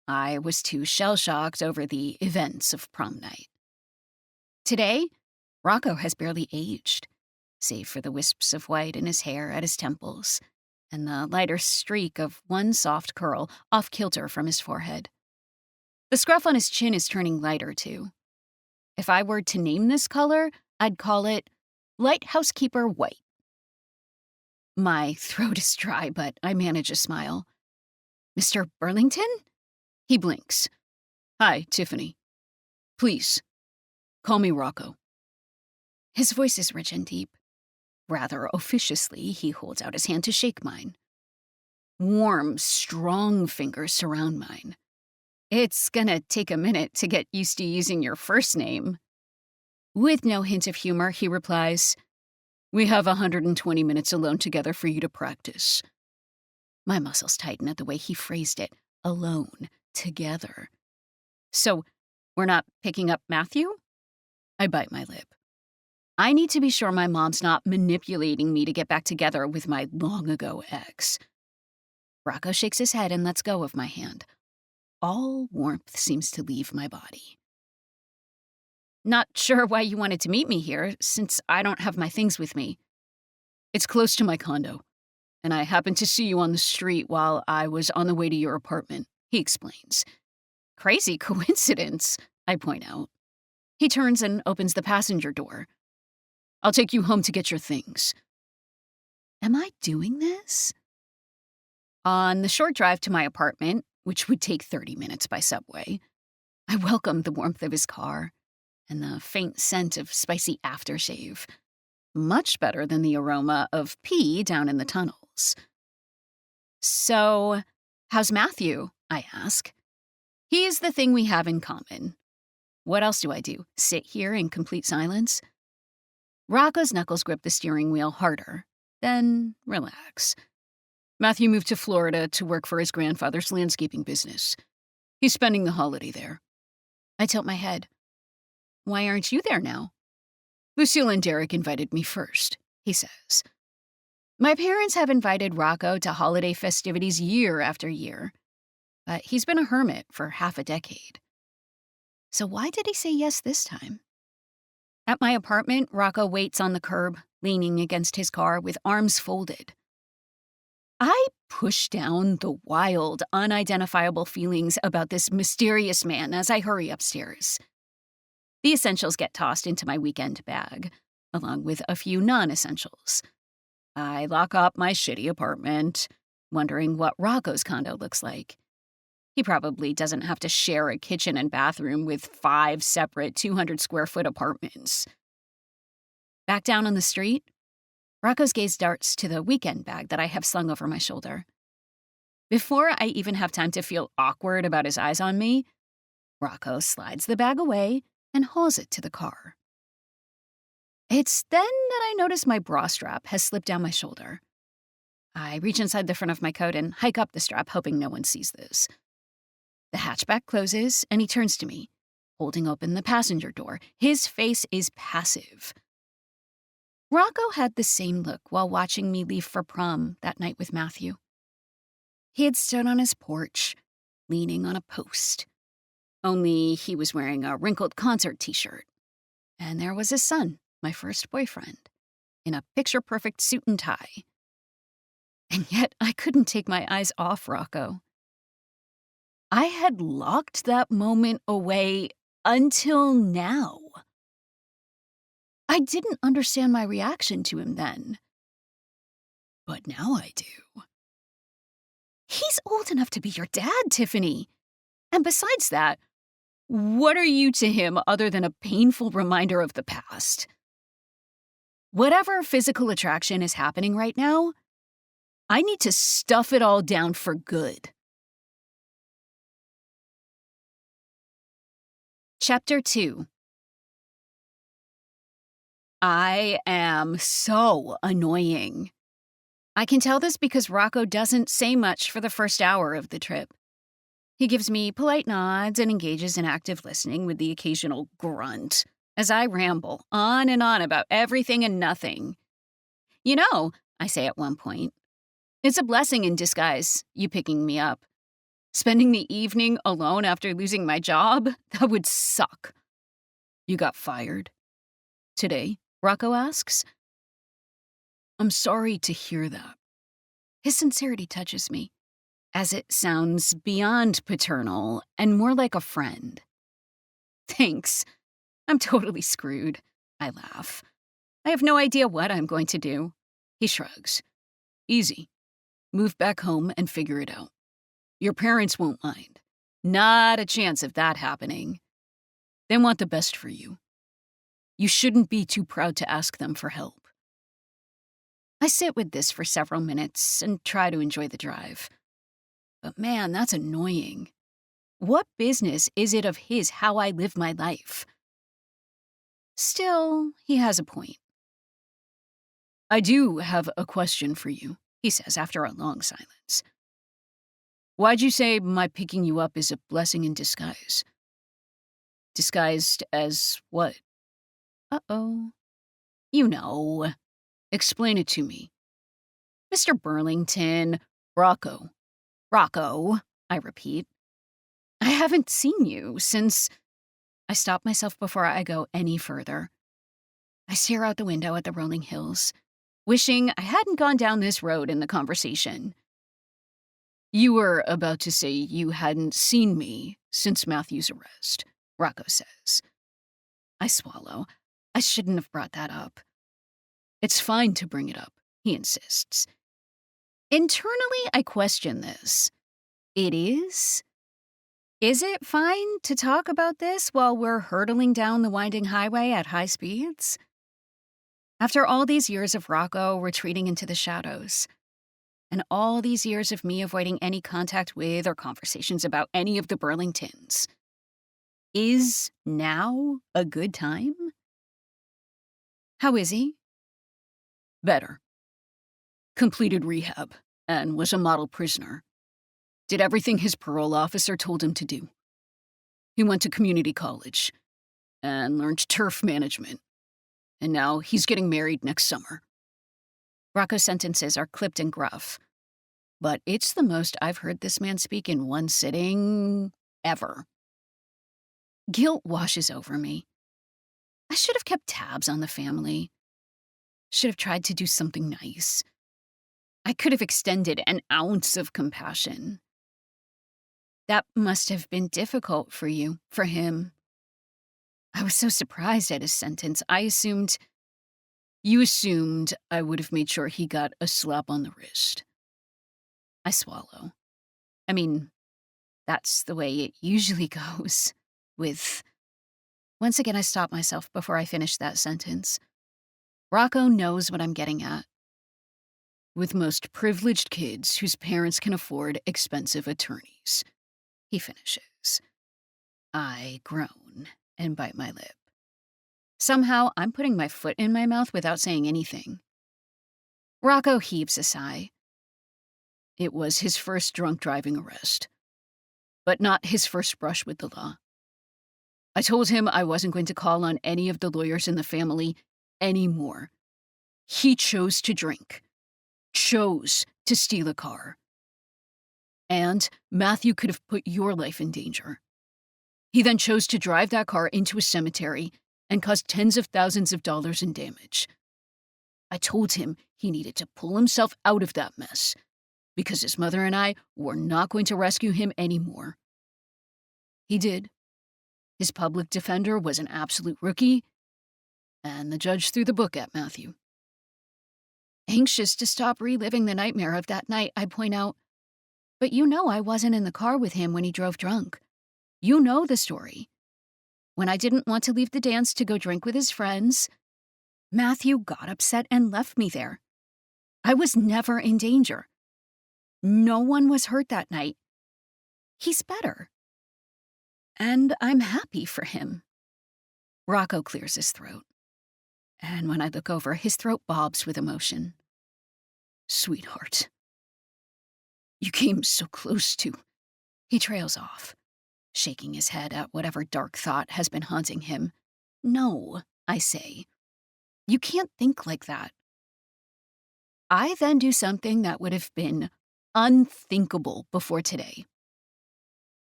I was too shell-shocked over the events of prom night. Today, Rocco has barely aged, save for the wisps of white in his hair at his temples and the lighter streak of one soft curl off-kilter from his forehead. The scruff on his chin is turning lighter, too. If I were to name this color, I'd call it Light Housekeeper White. My throat is dry, but I manage a smile. Mr. Burlington? He blinks. Hi, Tiffany. Please, call me Rocco. His voice is rich and deep. Rather officiously, he holds out his hand to shake mine. Warm, strong fingers surround mine. It's gonna take a minute to get used to using your first name. With no hint of humor, he replies, We have 120 minutes alone together for you to practice. My muscles tighten at the way he phrased it. Alone. Together. So, we're not picking up Matthew? I bite my lip. I need to be sure my mom's not manipulating me to get back together with my long-ago ex. Rocco shakes his head and lets go of my hand. All warmth seems to leave my body. Not sure why you wanted to meet me here, since I don't have my things with me. It's close to my condo, and I happened to see you on the street while I was on the way to your apartment, he explains. Crazy coincidence, I point out. He turns and opens the passenger door. I'll take you home to get your things. Am I doing this? On the short drive to my apartment, which would take 30 minutes by subway, I welcomed the warmth of his car and the faint scent of spicy aftershave. Much better than the aroma of pee down in the tunnels. So, how's Matthew? I ask. He's the thing we have in common. What else do I do? Sit here in complete silence? Rocco's knuckles grip the steering wheel harder, then relax. Matthew moved to Florida to work for his grandfather's landscaping business. He's spending the holiday there. I tilt my head. Why aren't you there now? Lucille and Derek invited me first, he says. My parents have invited Rocco to holiday festivities year after year, but he's been a hermit for half a decade. So why did he say yes this time? At my apartment, Rocco waits on the curb, leaning against his car with arms folded. I push down the wild, unidentifiable feelings about this mysterious man as I hurry upstairs. The essentials get tossed into my weekend bag, along with a few non-essentials. I lock up my shitty apartment, wondering what Rocco's condo looks like. He probably doesn't have to share a kitchen and bathroom with 5 separate 200-square-foot apartments. Back down on the street, Rocco's gaze darts to the weekend bag that I have slung over my shoulder. Before I even have time to feel awkward about his eyes on me, Rocco slides the bag away and hauls it to the car. It's then that I notice my bra strap has slipped down my shoulder. I reach inside the front of my coat and hike up the strap, hoping no one sees this. The hatchback closes, and he turns to me, holding open the passenger door. His face is passive. Rocco had the same look while watching me leave for prom that night with Matthew. He had stood on his porch, leaning on a post. Only he was wearing a wrinkled concert t-shirt. And there was his son, my first boyfriend, in a picture-perfect suit and tie. And yet I couldn't take my eyes off Rocco. I had locked that moment away until now. I didn't understand my reaction to him then. But now I do. He's old enough to be your dad, Tiffany. And besides that, what are you to him other than a painful reminder of the past? Whatever physical attraction is happening right now, I need to stuff it all down for good. Chapter 2. I am so annoying. I can tell this because Rocco doesn't say much for the first hour of the trip. He gives me polite nods and engages in active listening with the occasional grunt as I ramble on and on about everything and nothing. You know, I say at one point, it's a blessing in disguise, you picking me up. Spending the evening alone after losing my job, that would suck. You got fired? Today? Rocco asks. I'm sorry to hear that. His sincerity touches me, as it sounds beyond paternal and more like a friend. Thanks. I'm totally screwed. I laugh. I have no idea what I'm going to do. He shrugs. Easy. Move back home and figure it out. Your parents won't mind. Not a chance of that happening. They want the best for you. You shouldn't be too proud to ask them for help. I sit with this for several minutes and try to enjoy the drive. But man, that's annoying. What business is it of his how I live my life? Still, he has a point. I do have a question for you, he says after a long silence. Why'd you say my picking you up is a blessing in disguise? Disguised as what? Uh-oh. You know. Explain it to me. Mr. Burlington, Rocco, I repeat. I haven't seen you since... I stop myself before I go any further. I stare out the window at the rolling hills, wishing I hadn't gone down this road in the conversation. You were about to say you hadn't seen me since Matthew's arrest, Rocco says. I swallow. I shouldn't have brought that up. It's fine to bring it up, he insists. Internally, I question this. It is? Is it fine to talk about this while we're hurtling down the winding highway at high speeds? After all these years of Rocco retreating into the shadows, and all these years of me avoiding any contact with or conversations about any of the Burlingtons, is now a good time? How is he? Better. Completed rehab and was a model prisoner. Did everything his parole officer told him to do. He went to community college and learned turf management. And now he's getting married next summer. Rocco's sentences are clipped and gruff, but it's the most I've heard this man speak in one sitting ever. Guilt washes over me. I should have kept tabs on the family. Should have tried to do something nice. I could have extended an ounce of compassion. That must have been difficult for you, for him. I was so surprised at his sentence. You assumed I would have made sure he got a slap on the wrist. I swallow. I mean, that's the way it usually goes with... Once again, I stop myself before I finish that sentence. Rocco knows what I'm getting at. With most privileged kids whose parents can afford expensive attorneys, he finishes. I groan and bite my lip. Somehow, I'm putting my foot in my mouth without saying anything. Rocco heaves a sigh. It was his first drunk driving arrest. but not his first brush with the law. I told him I wasn't going to call on any of the lawyers in the family anymore. He chose to drink, chose to steal a car. And Matthew could have put your life in danger. He then chose to drive that car into a cemetery and caused tens of thousands of dollars in damage. I told him he needed to pull himself out of that mess because his mother and I were not going to rescue him anymore. He did. His public defender was an absolute rookie, and the judge threw the book at Matthew. Anxious to stop reliving the nightmare of that night, I point out, "But you know I wasn't in the car with him when he drove drunk. You know the story. When I didn't want to leave the dance to go drink with his friends, Matthew got upset and left me there. I was never in danger. No one was hurt that night. He's better. And I'm happy for him." Rocco clears his throat. And when I look over, his throat bobs with emotion. "Sweetheart, you came so close to..." He trails off, shaking his head at whatever dark thought has been haunting him. "No," I say. "You can't think like that." I then do something that would have been unthinkable before today.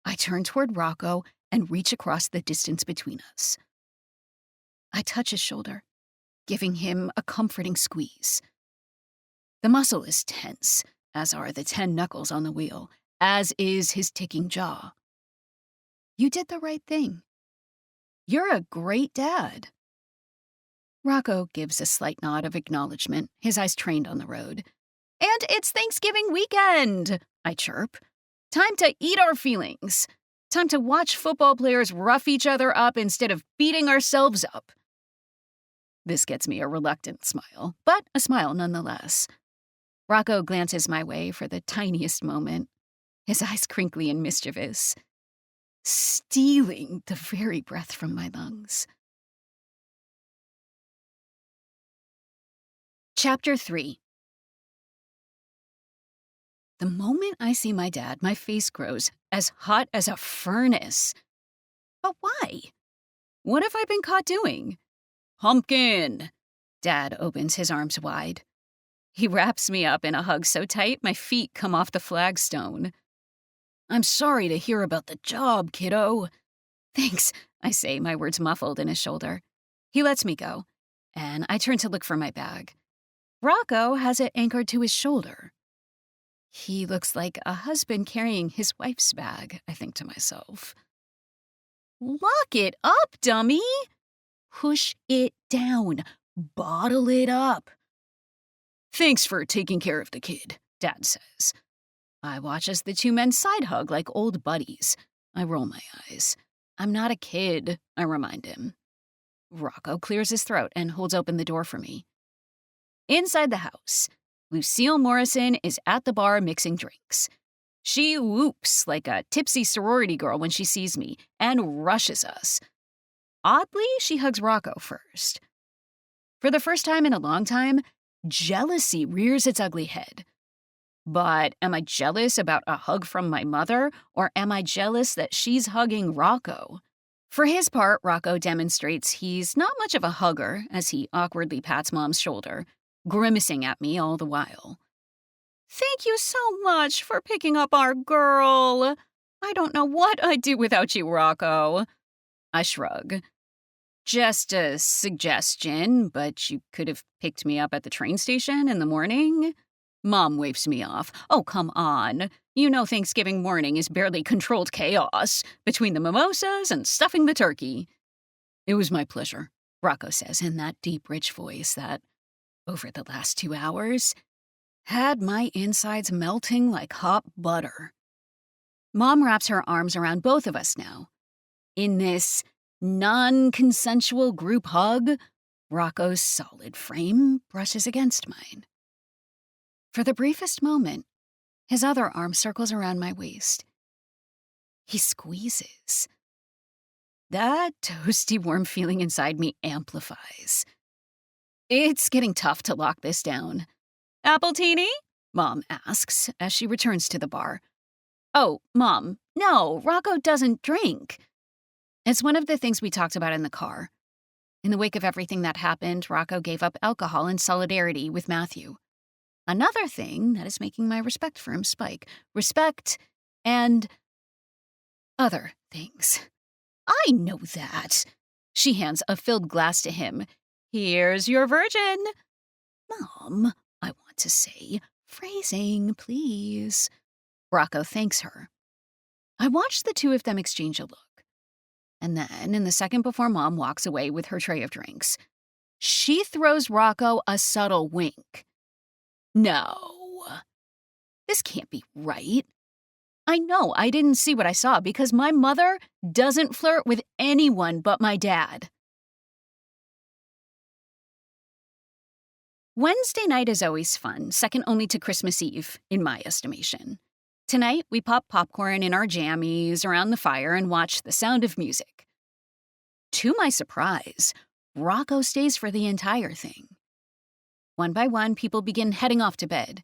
I turn toward Rocco and reach across the distance between us. I touch his shoulder, giving him a comforting squeeze. The muscle is tense, as are the 10 knuckles on the wheel, as is his ticking jaw. "You did the right thing. You're a great dad." Rocco gives a slight nod of acknowledgement, his eyes trained on the road. "And it's Thanksgiving weekend," I chirp. "Time to eat our feelings. Time to watch football players rough each other up instead of beating ourselves up." This gets me a reluctant smile, but a smile nonetheless. Rocco glances my way for the tiniest moment, his eyes crinkly and mischievous, stealing the very breath from my lungs. Chapter 3. The moment I see my dad, my face grows as hot as a furnace. But why? What have I been caught doing? "Humpkin!" Dad opens his arms wide. He wraps me up in a hug so tight my feet come off the flagstone. "I'm sorry to hear about the job, kiddo." "Thanks," I say, my words muffled in his shoulder. He lets me go, and I turn to look for my bag. Rocco has it anchored to his shoulder. He looks like a husband carrying his wife's bag, I think to myself. "Lock it up, dummy! Push it down. Bottle it up." "Thanks for taking care of the kid," Dad says. I watch as the two men side hug like old buddies. I roll my eyes. "I'm not a kid," I remind him. Rocco clears his throat and holds open the door for me. Inside the house, Lucille Morrison is at the bar mixing drinks. She whoops like a tipsy sorority girl when she sees me and rushes us. Oddly, she hugs Rocco first. For the first time in a long time, jealousy rears its ugly head. But am I jealous about a hug from my mother, or am I jealous that she's hugging Rocco? For his part, Rocco demonstrates he's not much of a hugger as he awkwardly pats Mom's shoulder, grimacing at me all the while. "Thank you so much for picking up our girl. I don't know what I'd do without you, Rocco." I shrug. "Just a suggestion, but you could have picked me up at the train station in the morning." Mom waves me off. "Oh, come on. You know Thanksgiving morning is barely controlled chaos between the mimosas and stuffing the turkey." "It was my pleasure," Rocco says in that deep, rich voice that, over the last 2 hours, had my insides melting like hot butter. Mom wraps her arms around both of us now. In this non-consensual group hug, Rocco's solid frame brushes against mine. For the briefest moment, his other arm circles around my waist. He squeezes. That toasty, warm feeling inside me amplifies. It's getting tough to lock this down. "Appletini?" Mom asks as she returns to the bar. "Oh, Mom, No, Rocco doesn't drink. It's one of the things we talked about in the car. In the wake of everything that happened, Rocco gave up alcohol in solidarity with Matthew. Another thing that is making my respect for him spike. Respect and other things. I know that. She hands a filled glass to him. Here's your virgin. Mom, I want to say, phrasing, please. Rocco thanks her. I watch the two of them exchange a look. And then, in the second before Mom walks away with her tray of drinks, she throws Rocco a subtle wink. No, this can't be right. I know I didn't see what I saw because my mother doesn't flirt with anyone but my dad. Wednesday night is always fun, second only to Christmas Eve, in my estimation. Tonight, we pop popcorn in our jammies around the fire and watch The Sound of Music. To my surprise, Rocco stays for the entire thing. One by one, people begin heading off to bed.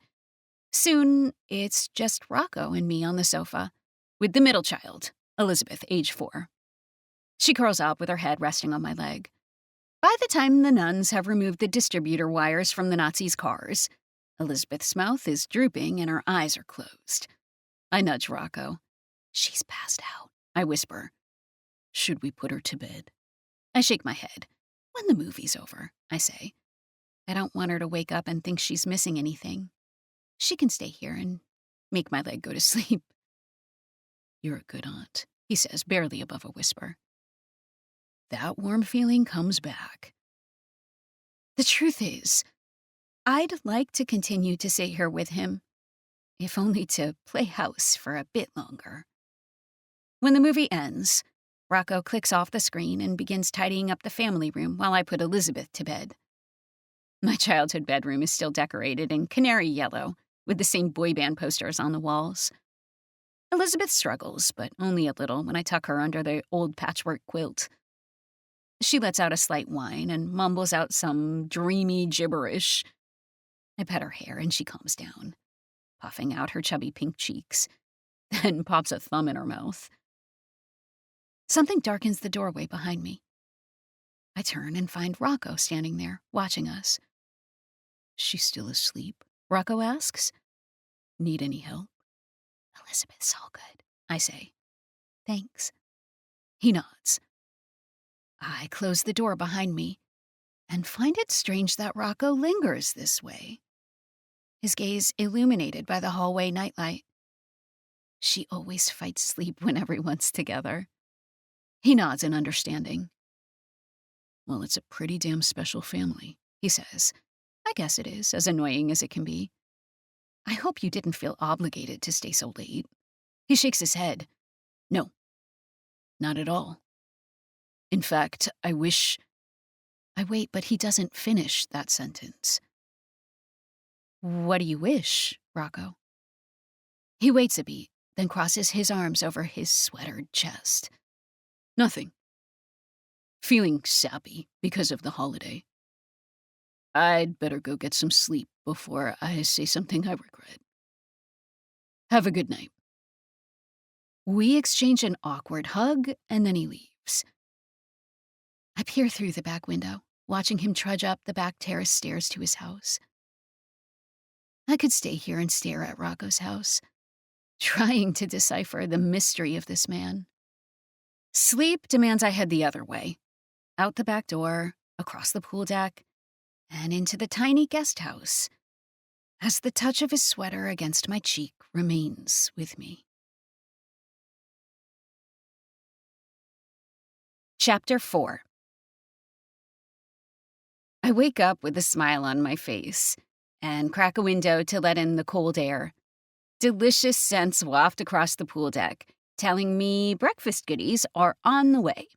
Soon, it's just Rocco and me on the sofa, with the middle child, Elizabeth, age 4. She curls up with her head resting on my leg. By the time the nuns have removed the distributor wires from the Nazis' cars, Elizabeth's mouth is drooping and her eyes are closed. I nudge Rocco. She's passed out, I whisper. Should we put her to bed? I shake my head. When the movie's over, I say. I don't want her to wake up and think she's missing anything. She can stay here and make my leg go to sleep. You're a good aunt, he says, barely above a whisper. That warm feeling comes back. The truth is, I'd like to continue to sit here with him, if only to play house for a bit longer. When the movie ends, Rocco clicks off the screen and begins tidying up the family room while I put Elizabeth to bed. My childhood bedroom is still decorated in canary yellow, with the same boy band posters on the walls. Elizabeth struggles, but only a little when I tuck her under the old patchwork quilt. She lets out a slight whine and mumbles out some dreamy gibberish. I pet her hair and she calms down, puffing out her chubby pink cheeks, then pops a thumb in her mouth. Something darkens the doorway behind me. I turn and find Rocco standing there, watching us. She's still asleep? Rocco asks. Need any help? Elizabeth's all good, I say. Thanks. He nods. I close the door behind me and find it strange that Rocco lingers this way, his gaze illuminated by the hallway nightlight. She always fights sleep when everyone's together. He nods in understanding. Well, it's a pretty damn special family, he says. I guess it is, as annoying as it can be. I hope you didn't feel obligated to stay so late. He shakes his head. No, not at all. In fact, I wait, but he doesn't finish that sentence. What do you wish, Rocco? He waits a beat, then crosses his arms over his sweatered chest. Nothing. Feeling sappy because of the holiday. I'd better go get some sleep before I say something I regret. Have a good night. We exchange an awkward hug, and then he leaves. I peer through the back window, watching him trudge up the back terrace stairs to his house. I could stay here and stare at Rocco's house, trying to decipher the mystery of this man. Sleep demands I head the other way, out the back door, across the pool deck, and into the tiny guest house, as the touch of his sweater against my cheek remains with me. Chapter 4. I wake up with a smile on my face and crack a window to let in the cold air. Delicious scents waft across the pool deck, telling me breakfast goodies are on the way.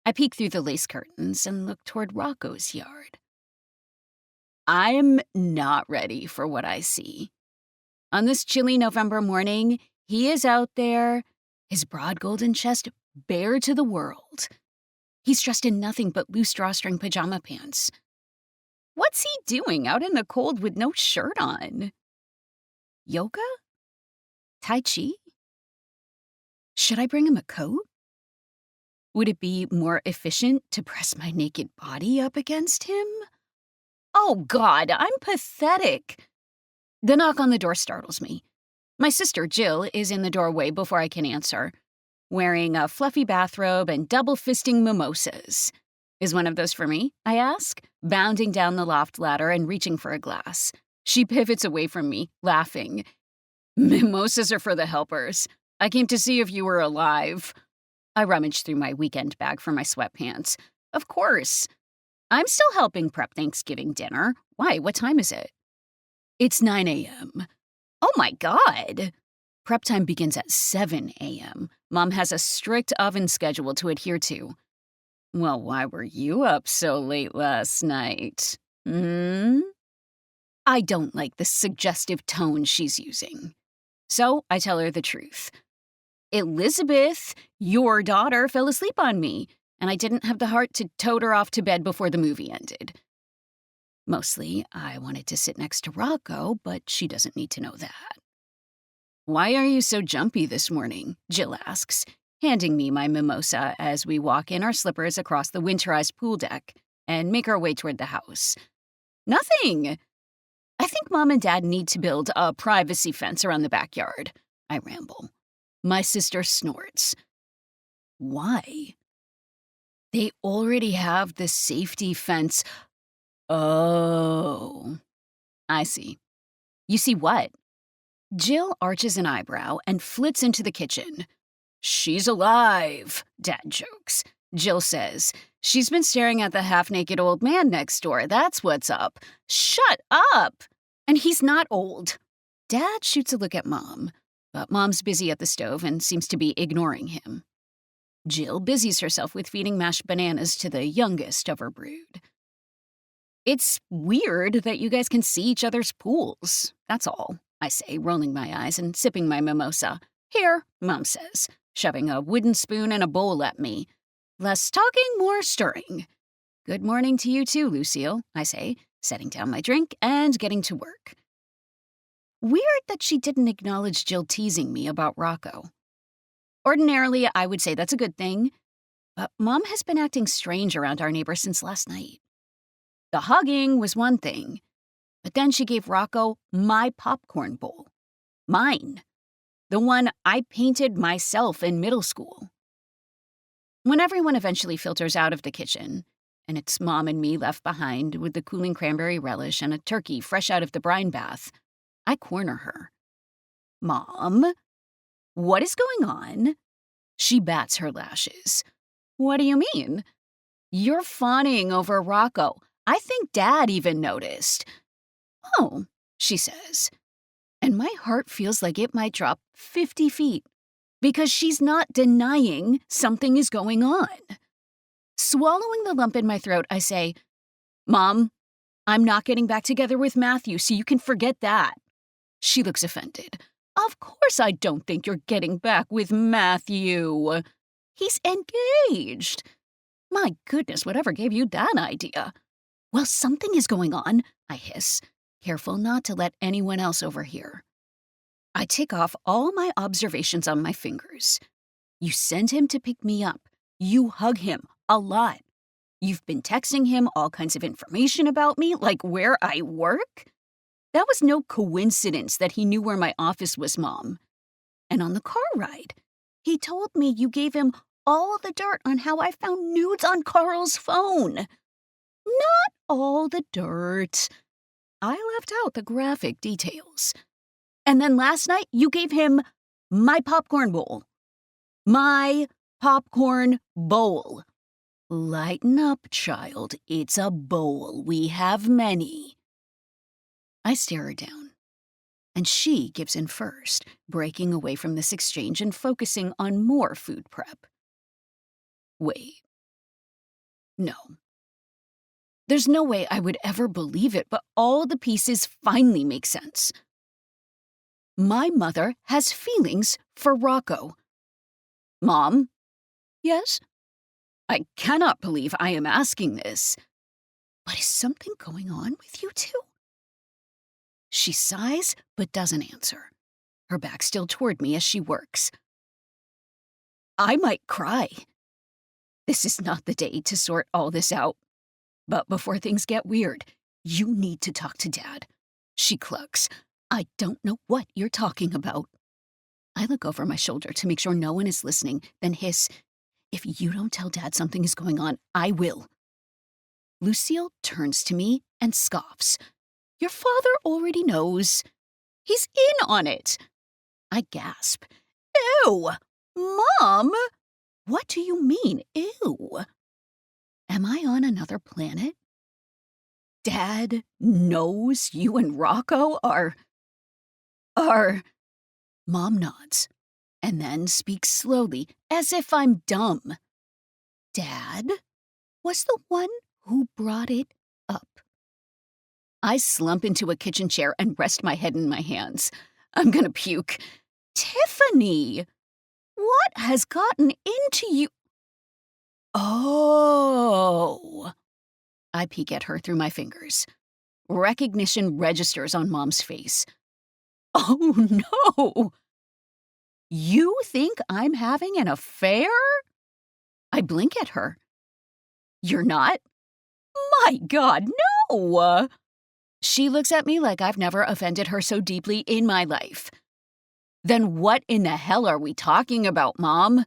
I peek through the lace curtains and look toward Rocco's yard. I'm not ready for what I see. On this chilly November morning, he is out there, his broad golden chest bare to the world. He's dressed in nothing but loose drawstring pajama pants. What's he doing out in the cold with no shirt on? Yoga? Tai Chi? Should I bring him a coat? Would it be more efficient to press my naked body up against him? Oh, God, I'm pathetic. The knock on the door startles me. My sister, Jill, is in the doorway before I can answer, wearing a fluffy bathrobe and double-fisting mimosas. Is one of those for me? I ask, bounding down the loft ladder and reaching for a glass. She pivots away from me, laughing. Mimosas are for the helpers. I came to see if you were alive. I rummage through my weekend bag for my sweatpants. Of course. I'm still helping prep Thanksgiving dinner. Why? What time is it? It's 9 a.m. Oh my God. Prep time begins at 7 a.m. Mom has a strict oven schedule to adhere to. Well, why were you up so late last night? I don't like the suggestive tone she's using. So I tell her the truth. Elizabeth, your daughter, fell asleep on me, and I didn't have the heart to tote her off to bed before the movie ended. Mostly, I wanted to sit next to Rocco, but she doesn't need to know that. Why are you so jumpy this morning? Jill asks, handing me my mimosa as we walk in our slippers across the winterized pool deck and make our way toward the house. Nothing. I think Mom and Dad need to build a privacy fence around the backyard. I ramble. My sister snorts. Why? They already have the safety fence. Oh. I see. You see what? Jill arches an eyebrow and flits into the kitchen. She's alive, Dad jokes. Jill says, she's been staring at the half-naked old man next door. That's what's up. Shut up! And he's not old. Dad shoots a look at Mom, but Mom's busy at the stove and seems to be ignoring him. Jill busies herself with feeding mashed bananas to the youngest of her brood. It's weird that you guys can see each other's pools. That's all, I say, rolling my eyes and sipping my mimosa. Here, Mom says, shoving a wooden spoon and a bowl at me. Less talking, more stirring. Good morning to you too, Lucille, I say, setting down my drink and getting to work. Weird that she didn't acknowledge Jill teasing me about Rocco. Ordinarily, I would say that's a good thing, but Mom has been acting strange around our neighbor since last night. The hugging was one thing, but then she gave Rocco my popcorn bowl. Mine. The one I painted myself in middle school. When everyone eventually filters out of the kitchen, and it's Mom and me left behind with the cooling cranberry relish and a turkey fresh out of the brine bath, I corner her. Mom, what is going on? She bats her lashes. What do you mean? You're fawning over Rocco. I think Dad even noticed. Oh, she says. And my heart feels like it might drop 50 feet because she's not denying something is going on. Swallowing the lump in my throat, I say, Mom, I'm not getting back together with Matthew, so you can forget that. She looks offended. Of course I don't think you're getting back with Matthew. He's engaged. My goodness, whatever gave you that idea? Well, something is going on, I hiss, careful not to let anyone else overhear. I tick off all my observations on my fingers. You send him to pick me up. You hug him a lot. You've been texting him all kinds of information about me, like where I work. That was no coincidence that he knew where my office was, Mom. And on the car ride, he told me you gave him all the dirt on how I found nudes on Carl's phone. Not all the dirt. I left out the graphic details. And then last night, you gave him my popcorn bowl. My popcorn bowl. Lighten up, child. It's a bowl. We have many. I stare her down. And she gives in first, breaking away from this exchange and focusing on more food prep. Wait. No. There's no way I would ever believe it, but all the pieces finally make sense. My mother has feelings for Rocco. Mom? Yes? I cannot believe I am asking this. But is something going on with you two? She sighs, but doesn't answer. Her back still toward me as she works. I might cry. This is not the day to sort all this out. But before things get weird, you need to talk to Dad. She clucks. I don't know what you're talking about. I look over my shoulder to make sure no one is listening, then hiss, if you don't tell Dad something is going on, I will. Lucille turns to me and scoffs. Your father already knows. He's in on it. I gasp. Ew! Mom! What do you mean, ew? Am I on another planet? Dad knows you and Rocco are... Mom nods, and then speaks slowly, as if I'm dumb. Dad was the one who brought it up. I slump into a kitchen chair and rest my head in my hands. I'm gonna puke. Tiffany! What has gotten into you? Oh. I peek at her through my fingers. Recognition registers on Mom's face. Oh no! You think I'm having an affair? I blink at her. You're not? My God, no! She looks at me like I've never offended her so deeply in my life. Then what in the hell are we talking about, Mom?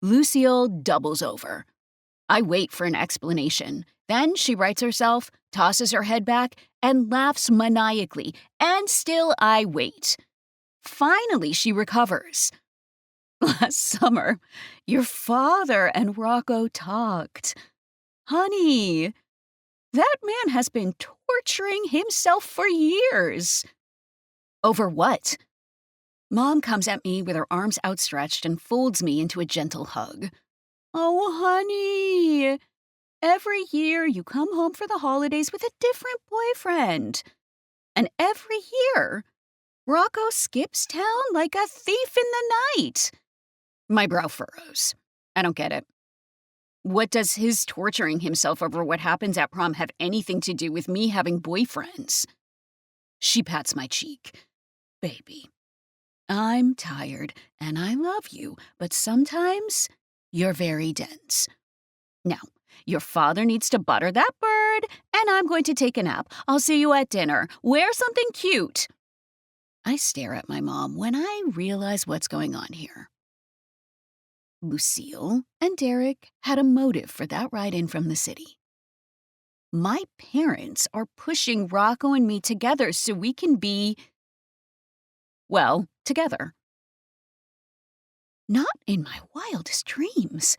Lucille doubles over. I wait for an explanation. Then she rights herself, tosses her head back, and laughs maniacally, and still I wait. Finally, she recovers. Last summer, your father and Rocco talked. Honey, that man has been torturing himself for years. Over what? Mom comes at me with her arms outstretched and folds me into a gentle hug. Oh, honey, every year you come home for the holidays with a different boyfriend. And every year, Rocco skips town like a thief in the night. My brow furrows. I don't get it. What does his torturing himself over what happens at prom have anything to do with me having boyfriends? She pats my cheek. Baby, I'm tired and I love you, but sometimes you're very dense. Now, your father needs to butter that bird, and I'm going to take a nap. I'll see you at dinner. Wear something cute. I stare at my mom when I realize what's going on here. Lucille and Derek had a motive for that ride in from the city. My parents are pushing Rocco and me together so we can be, well, together. Not in my wildest dreams.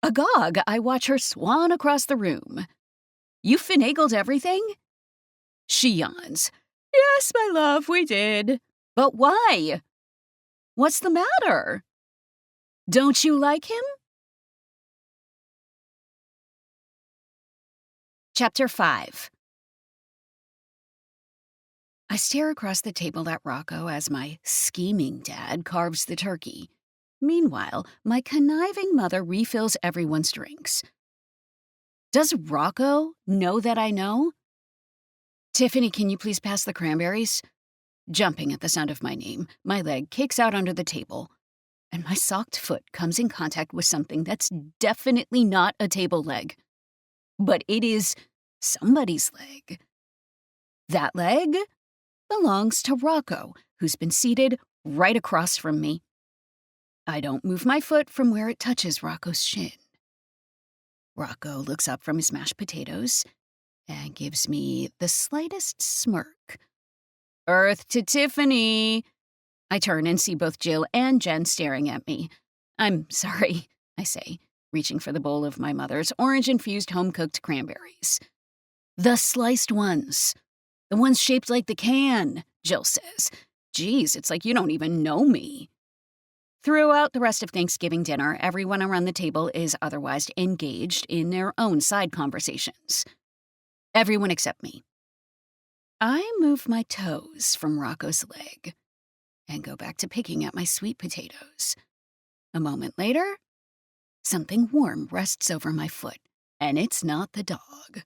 Agog, I watch her swan across the room. You finagled everything? She yawns. Yes, my love, we did. But why? What's the matter? Don't you like him? Chapter 5. I stare across the table at Rocco as my scheming dad carves the turkey. Meanwhile, my conniving mother refills everyone's drinks. Does Rocco know that I know? Tiffany, can you please pass the cranberries? Jumping at the sound of my name, my leg kicks out under the table, and my socked foot comes in contact with something that's definitely not a table leg. But it is somebody's leg. That leg belongs to Rocco, who's been seated right across from me. I don't move my foot from where it touches Rocco's shin. Rocco looks up from his mashed potatoes and gives me the slightest smirk. Earth to Tiffany. I turn and see both Jill and Jen staring at me. I'm sorry, I say, reaching for the bowl of my mother's orange-infused home-cooked cranberries. The sliced ones. The ones shaped like the can, Jill says. Geez, it's like you don't even know me. Throughout the rest of Thanksgiving dinner, everyone around the table is otherwise engaged in their own side conversations. Everyone except me. I move my toes from Rocco's leg and go back to picking at my sweet potatoes. A moment later, something warm rests over my foot, and it's not the dog.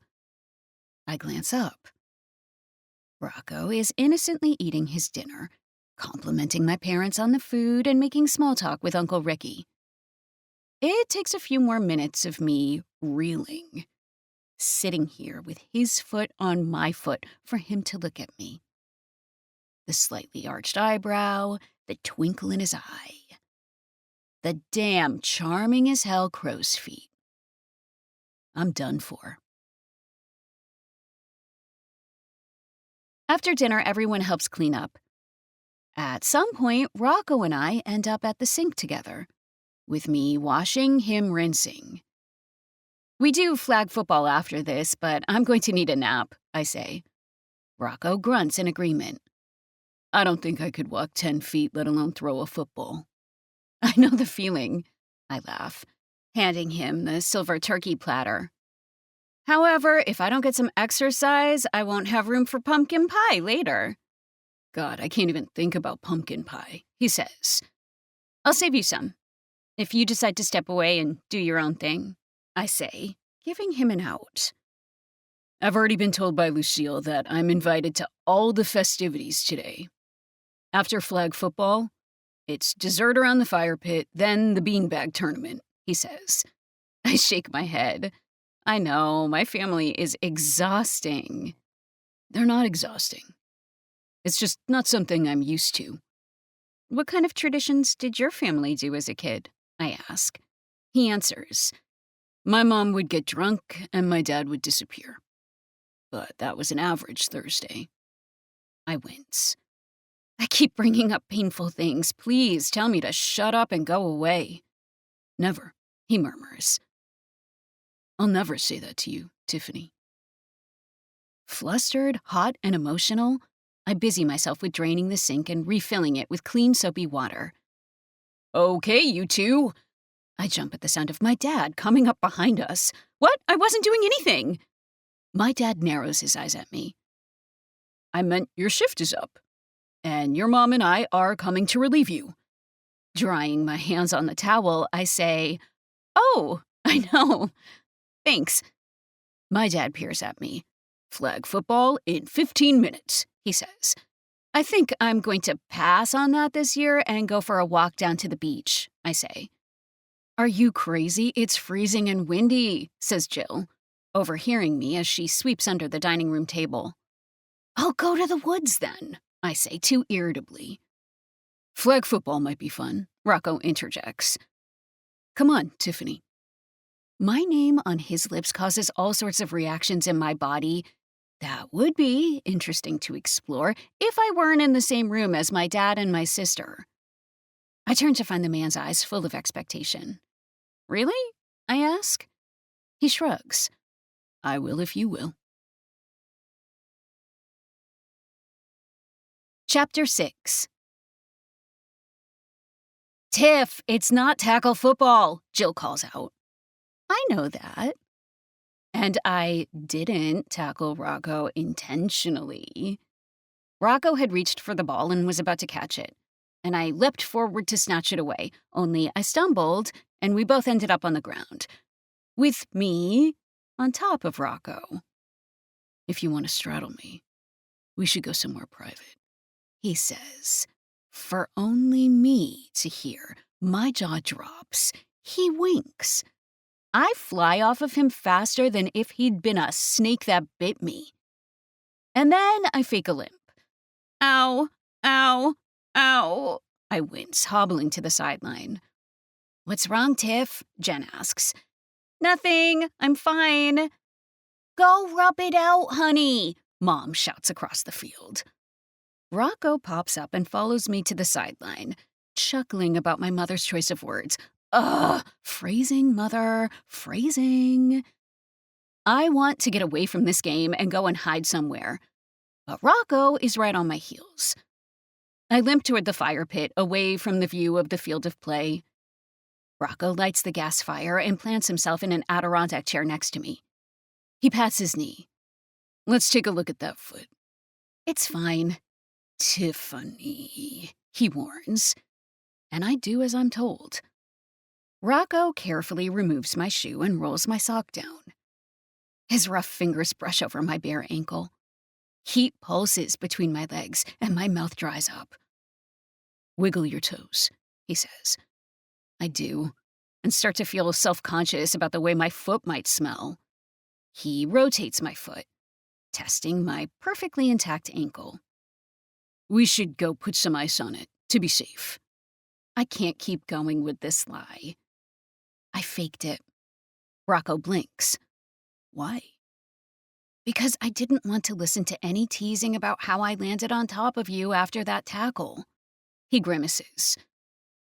I glance up. Rocco is innocently eating his dinner, complimenting my parents on the food and making small talk with Uncle Ricky. It takes a few more minutes of me reeling, sitting here with his foot on my foot for him to look at me. The slightly arched eyebrow, the twinkle in his eye. The damn charming as hell crow's feet. I'm done for. After dinner, everyone helps clean up. At some point, Rocco and I end up at the sink together, with me washing, him rinsing. We do flag football after this, but I'm going to need a nap, I say. Rocco grunts in agreement. I don't think I could walk 10 feet, let alone throw a football. I know the feeling, I laugh, handing him the silver turkey platter. However, if I don't get some exercise, I won't have room for pumpkin pie later. God, I can't even think about pumpkin pie, he says. I'll save you some, if you decide to step away and do your own thing, I say, giving him an out. I've already been told by Lucille that I'm invited to all the festivities today. After flag football, it's dessert around the fire pit, then the beanbag tournament, he says. I shake my head. I know, my family is exhausting. They're not exhausting. It's just not something I'm used to. What kind of traditions did your family do as a kid? I ask. He answers. My mom would get drunk and my dad would disappear. But that was an average Thursday. I wince. I keep bringing up painful things. Please tell me to shut up and go away. Never, he murmurs. I'll never say that to you, Tiffany. Flustered, hot, and emotional, I busy myself with draining the sink and refilling it with clean, soapy water. Okay, you two. I jump at the sound of my dad coming up behind us. What? I wasn't doing anything. My dad narrows his eyes at me. I meant your shift is up, and your mom and I are coming to relieve you. Drying my hands on the towel, I say, Oh, I know. Thanks. My dad peers at me. Flag football in 15 minutes, he says. I think I'm going to pass on that this year and go for a walk down to the beach, I say. Are you crazy? It's freezing and windy, says Jill, overhearing me as she sweeps under the dining room table. I'll go to the woods then, I say too irritably. Flag football might be fun, Rocco interjects. Come on, Tiffany. My name on his lips causes all sorts of reactions in my body that would be interesting to explore if I weren't in the same room as my dad and my sister. I turn to find the man's eyes full of expectation. Really? I ask. He shrugs. I will if you will. Chapter 6. Tiff, it's not tackle football, Jill calls out. I know that. And I didn't tackle Rocco intentionally. Rocco had reached for the ball and was about to catch it, and I leapt forward to snatch it away, only I stumbled, and we both ended up on the ground, with me on top of Rocco. If you want to straddle me, we should go somewhere private, he says. For only me to hear, my jaw drops. He winks. I fly off of him faster than if he'd been a snake that bit me. And then I fake a limp. Ow, ow, ow. I wince, hobbling to the sideline. What's wrong, Tiff? Jen asks. Nothing, I'm fine. Go rub it out, honey, Mom shouts across the field. Rocco pops up and follows me to the sideline, chuckling about my mother's choice of words. Ugh, phrasing, mother, phrasing. I want to get away from this game and go and hide somewhere, but Rocco is right on my heels. I limp toward the fire pit, away from the view of the field of play. Rocco lights the gas fire and plants himself in an Adirondack chair next to me. He pats his knee. Let's take a look at that foot. It's fine. Tiffany, he warns, and I do as I'm told. Rocco carefully removes my shoe and rolls my sock down. His rough fingers brush over my bare ankle. Heat pulses between my legs, and my mouth dries up. Wiggle your toes, he says. I do, and start to feel self-conscious about the way my foot might smell. He rotates my foot, testing my perfectly intact ankle. We should go put some ice on it, to be safe. I can't keep going with this lie. I faked it. Rocco blinks. Why? Because I didn't want to listen to any teasing about how I landed on top of you after that tackle. He grimaces.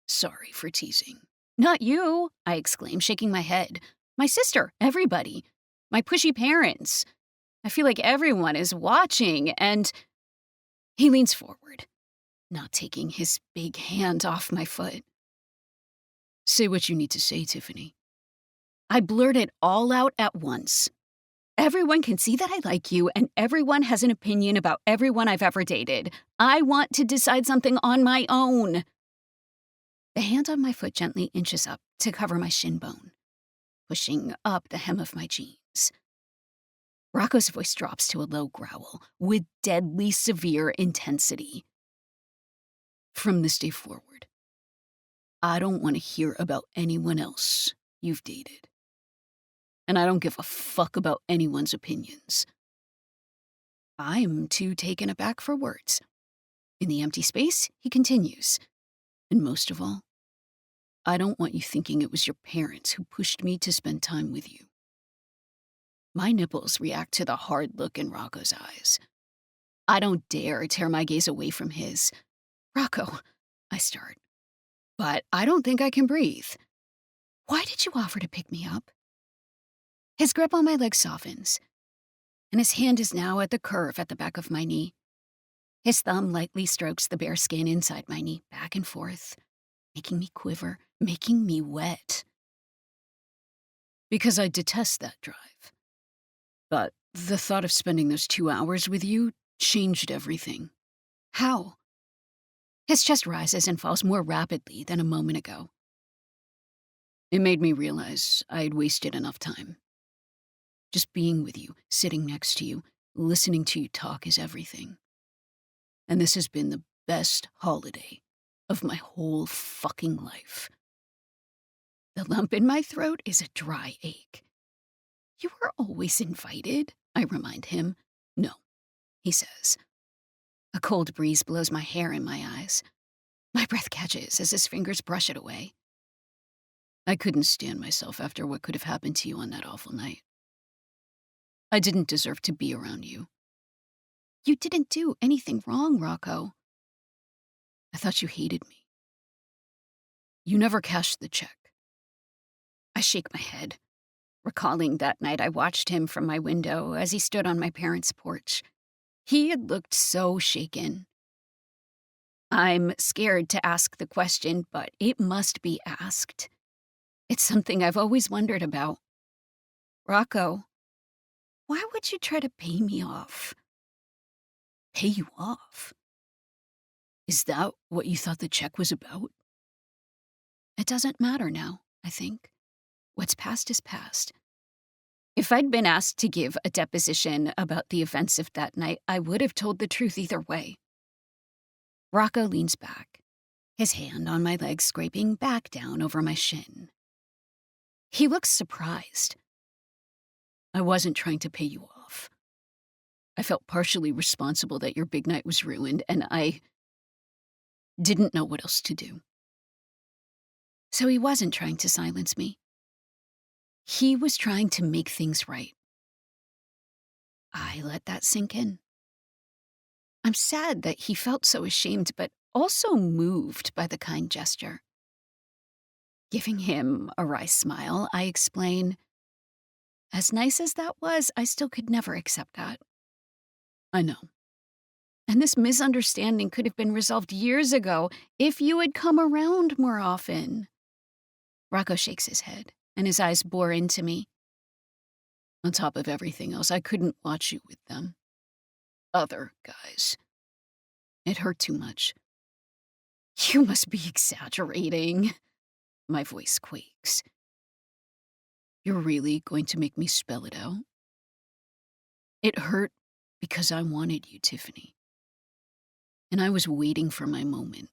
Sorry for teasing. Not you, I exclaim, shaking my head. My sister, everybody. My pushy parents. I feel like everyone is watching, and he leans forward, not taking his big hand off my foot. Say what you need to say, Tiffany. I blurt it all out at once. Everyone can see that I like you, and everyone has an opinion about everyone I've ever dated. I want to decide something on my own. The hand on my foot gently inches up to cover my shin bone, pushing up the hem of my jeans. Rocco's voice drops to a low growl with deadly severe intensity. From this day forward, I don't want to hear about anyone else you've dated. And I don't give a fuck about anyone's opinions. I'm too taken aback for words. In the empty space, he continues. And most of all, I don't want you thinking it was your parents who pushed me to spend time with you. My nipples react to the hard look in Rocco's eyes. I don't dare tear my gaze away from his. Rocco, I start. But I don't think I can breathe. Why did you offer to pick me up? His grip on my leg softens, and his hand is now at the curve at the back of my knee. His thumb lightly strokes the bare skin inside my knee, back and forth, making me quiver, making me wet. Because I detest that drive. But the thought of spending those 2 hours with you changed everything. How? His chest rises and falls more rapidly than a moment ago. It made me realize I'd wasted enough time. Just being with you, sitting next to you, listening to you talk is everything. And this has been the best holiday of my whole fucking life. The lump in my throat is a dry ache. You were always invited, I remind him. No, he says. A cold breeze blows my hair in my eyes. My breath catches as his fingers brush it away. I couldn't stand myself after what could have happened to you on that awful night. I didn't deserve to be around you. You didn't do anything wrong, Rocco. I thought you hated me. You never cashed the check. I shake my head, recalling that night I watched him from my window as he stood on my parents' porch. He had looked so shaken. I'm scared to ask the question, but it must be asked. It's something I've always wondered about. Rocco, why would you try to pay me off? Pay you off? Is that what you thought the check was about? It doesn't matter now, I think. What's past is past. If I'd been asked to give a deposition about the events of that night, I would have told the truth either way. Rocco leans back, his hand on my leg scraping back down over my shin. He looks surprised. I wasn't trying to pay you off. I felt partially responsible that your big night was ruined, and I didn't know what else to do. So he wasn't trying to silence me. He was trying to make things right. I let that sink in. I'm sad that he felt so ashamed, but also moved by the kind gesture. Giving him a wry smile, I explain, as nice as that was, I still could never accept that. I know. And this misunderstanding could have been resolved years ago if you had come around more often. Rocco shakes his head, and his eyes bore into me. On top of everything else, I couldn't watch you with them. Other guys. It hurt too much. You must be exaggerating. My voice quakes. You're really going to make me spell it out? It hurt because I wanted you, Tiffany. And I was waiting for my moment.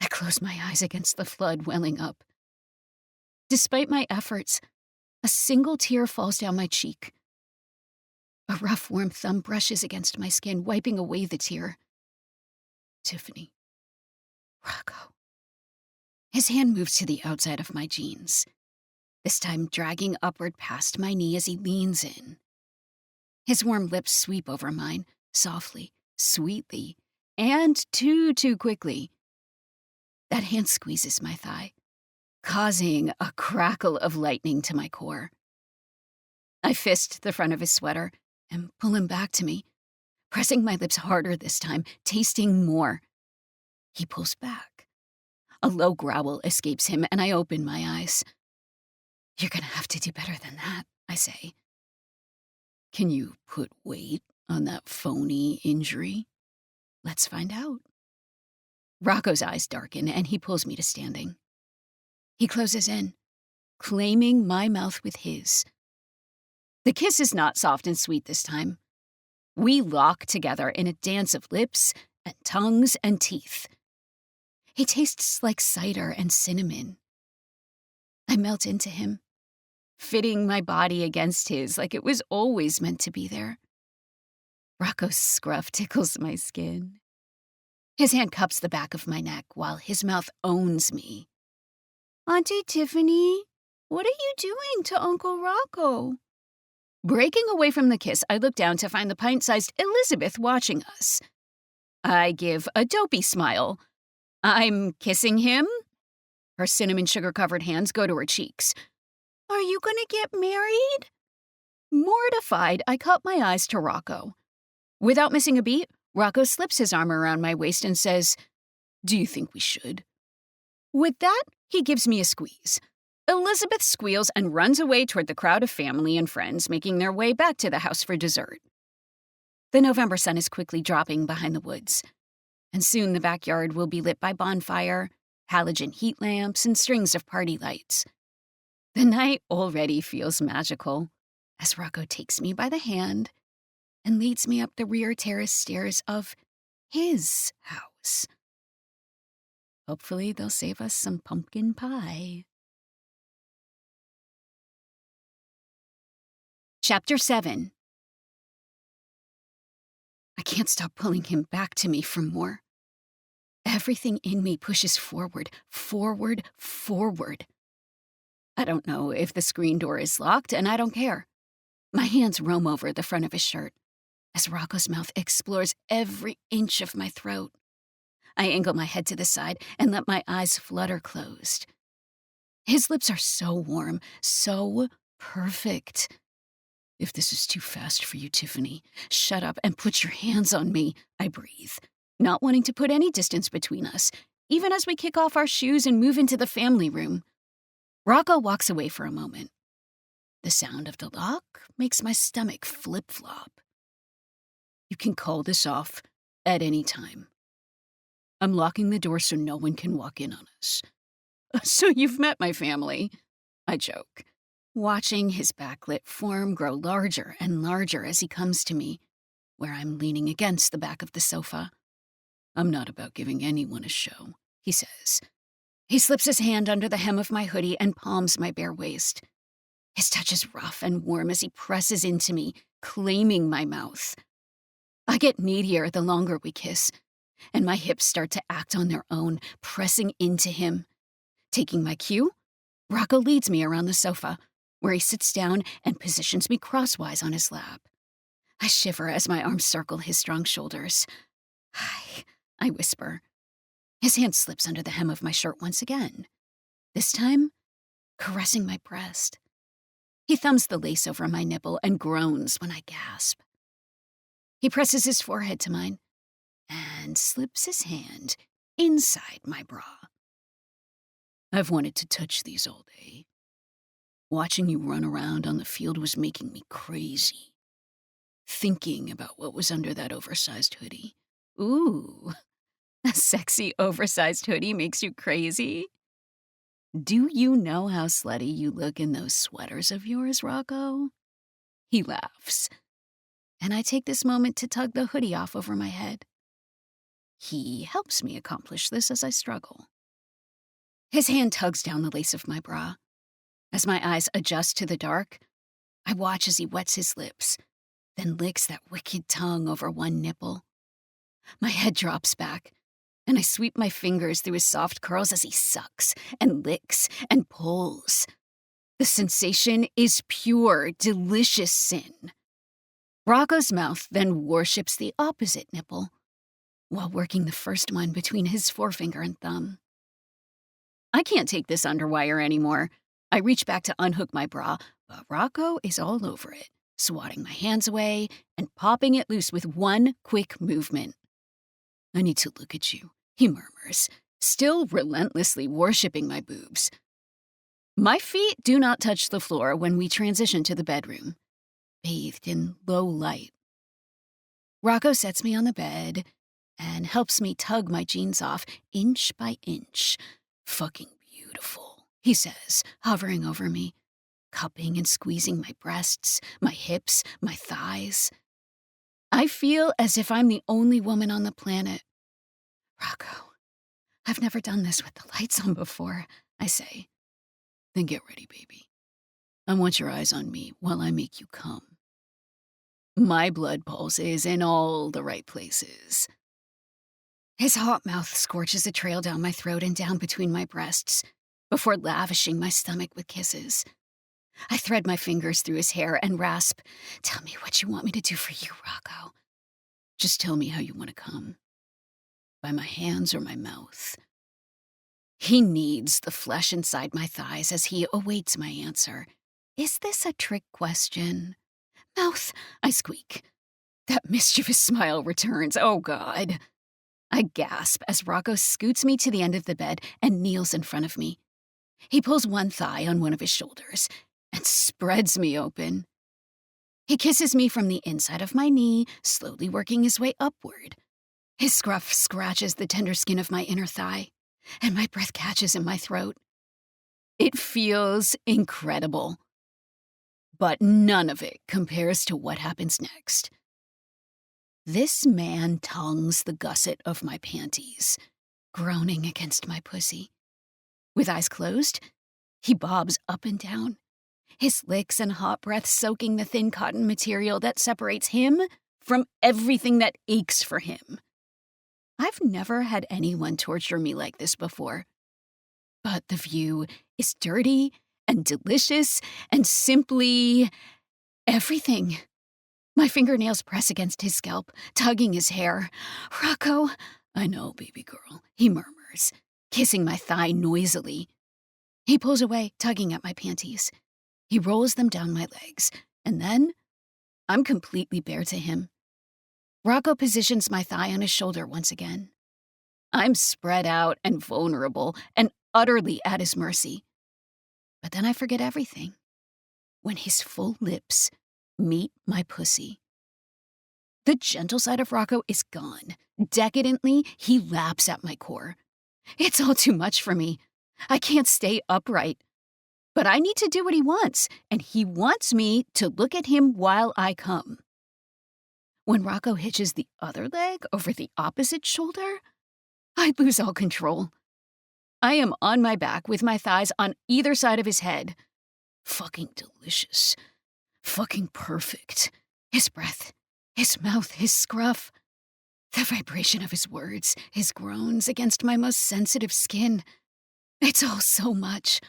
I close my eyes against the flood welling up. Despite my efforts, a single tear falls down my cheek. A rough, warm thumb brushes against my skin, wiping away the tear. Tiffany. Rocco. His hand moves to the outside of my jeans, this time dragging upward past my knee as he leans in. His warm lips sweep over mine, softly, sweetly, and too quickly. That hand squeezes my thigh, causing a crackle of lightning to my core. I fist the front of his sweater and pull him back to me, pressing my lips harder this time, tasting more. He pulls back. A low growl escapes him, and I open my eyes. You're gonna have to do better than that, I say. Can you put weight on that phony injury? Let's find out. Rocco's eyes darken, and he pulls me to standing. He closes in, claiming my mouth with his. The kiss is not soft and sweet this time. We lock together in a dance of lips and tongues and teeth. He tastes like cider and cinnamon. I melt into him, fitting my body against his like it was always meant to be there. Rocco's scruff tickles my skin. His hand cups the back of my neck while his mouth owns me. Auntie Tiffany, what are you doing to Uncle Rocco? Breaking away from the kiss, I look down to find the pint-sized Elizabeth watching us. I give a dopey smile. I'm kissing him? Her cinnamon sugar-covered hands go to her cheeks. Are you gonna get married? Mortified, I cut my eyes to Rocco. Without missing a beat, Rocco slips his arm around my waist and says, Do you think we should? With that, he gives me a squeeze. Elizabeth squeals and runs away toward the crowd of family and friends making their way back to the house for dessert. The November sun is quickly dropping behind the woods, and soon the backyard will be lit by bonfire, halogen heat lamps, and strings of party lights. The night already feels magical as Rocco takes me by the hand and leads me up the rear terrace stairs of his house. Hopefully they'll save us some pumpkin pie. Chapter 7. I can't stop pulling him back to me for more. Everything in me pushes forward, forward, forward. I don't know if the screen door is locked, and I don't care. My hands roam over the front of his shirt as Rocco's mouth explores every inch of my throat. I angle my head to the side and let my eyes flutter closed. His lips are so warm, so perfect. If this is too fast for you, Tiffany, shut up and put your hands on me, I breathe, not wanting to put any distance between us, even as we kick off our shoes and move into the family room. Rocco walks away for a moment. The sound of the lock makes my stomach flip-flop. You can call this off at any time. I'm locking the door so no one can walk in on us. So you've met my family, I joke, watching his backlit form grow larger and larger as he comes to me, where I'm leaning against the back of the sofa. I'm not about giving anyone a show, he says. He slips his hand under the hem of my hoodie and palms my bare waist. His touch is rough and warm as he presses into me, claiming my mouth. I get needier the longer we kiss, and my hips start to act on their own, pressing into him. Taking my cue, Rocco leads me around the sofa, where he sits down and positions me crosswise on his lap. I shiver as my arms circle his strong shoulders. Hi, I whisper. His hand slips under the hem of my shirt once again, this time caressing my breast. He thumbs the lace over my nipple and groans when I gasp. He presses his forehead to mine and slips his hand inside my bra. I've wanted to touch these all day. Watching you run around on the field was making me crazy. Thinking about what was under that oversized hoodie. Ooh, a sexy oversized hoodie makes you crazy? Do you know how slutty you look in those sweaters of yours, Rocco? He laughs, and I take this moment to tug the hoodie off over my head. He helps me accomplish this as I struggle. His hand tugs down the lace of my bra. As my eyes adjust to the dark, I watch as he wets his lips, then licks that wicked tongue over one nipple. My head drops back, and I sweep my fingers through his soft curls as he sucks and licks and pulls. The sensation is pure, delicious sin. Rocco's mouth then worships the opposite nipple, while working the first one between his forefinger and thumb. I can't take this underwire anymore. I reach back to unhook my bra, but Rocco is all over it, swatting my hands away and popping it loose with one quick movement. "I need to look at you," he murmurs, still relentlessly worshipping my boobs. My feet do not touch the floor when we transition to the bedroom, bathed in low light. Rocco sets me on the bed and helps me tug my jeans off inch by inch. "Fucking beautiful," he says, hovering over me, cupping and squeezing my breasts, my hips, my thighs. I feel as if I'm the only woman on the planet. "Rocco, I've never done this with the lights on before," I say. "Then get ready, baby. I want your eyes on me while I make you come." My blood pulses in all the right places. His hot mouth scorches a trail down my throat and down between my breasts before lavishing my stomach with kisses. I thread my fingers through his hair and rasp, "Tell me what you want me to do for you, Rocco. Just tell me how you want to come. By my hands or my mouth." He kneads the flesh inside my thighs as he awaits my answer. Is this a trick question? "Mouth," I squeak. That mischievous smile returns. Oh, God. I gasp as Rocco scoots me to the end of the bed and kneels in front of me. He pulls one thigh on one of his shoulders and spreads me open. He kisses me from the inside of my knee, slowly working his way upward. His scruff scratches the tender skin of my inner thigh, and my breath catches in my throat. It feels incredible. But none of it compares to what happens next. This man tongues the gusset of my panties, groaning against my pussy. With eyes closed, he bobs up and down, his licks and hot breath soaking the thin cotton material that separates him from everything that aches for him. I've never had anyone torture me like this before. But the view is dirty and delicious and simply everything. My fingernails press against his scalp, tugging his hair. "Rocco." "I know, baby girl," he murmurs, kissing my thigh noisily. He pulls away, tugging at my panties. He rolls them down my legs, and then I'm completely bare to him. Rocco positions my thigh on his shoulder once again. I'm spread out and vulnerable and utterly at his mercy. But then I forget everything when his full lips meet my pussy. The gentle side of Rocco is gone. Decadently, he laps at my core. It's all too much for me. I can't stay upright. But I need to do what he wants, and he wants me to look at him while I come. When Rocco hitches the other leg over the opposite shoulder, I lose all control. I am on my back with my thighs on either side of his head. Fucking delicious. Fucking perfect. His breath, his mouth, his scruff. The vibration of his words, his groans against my most sensitive skin. It's all so much.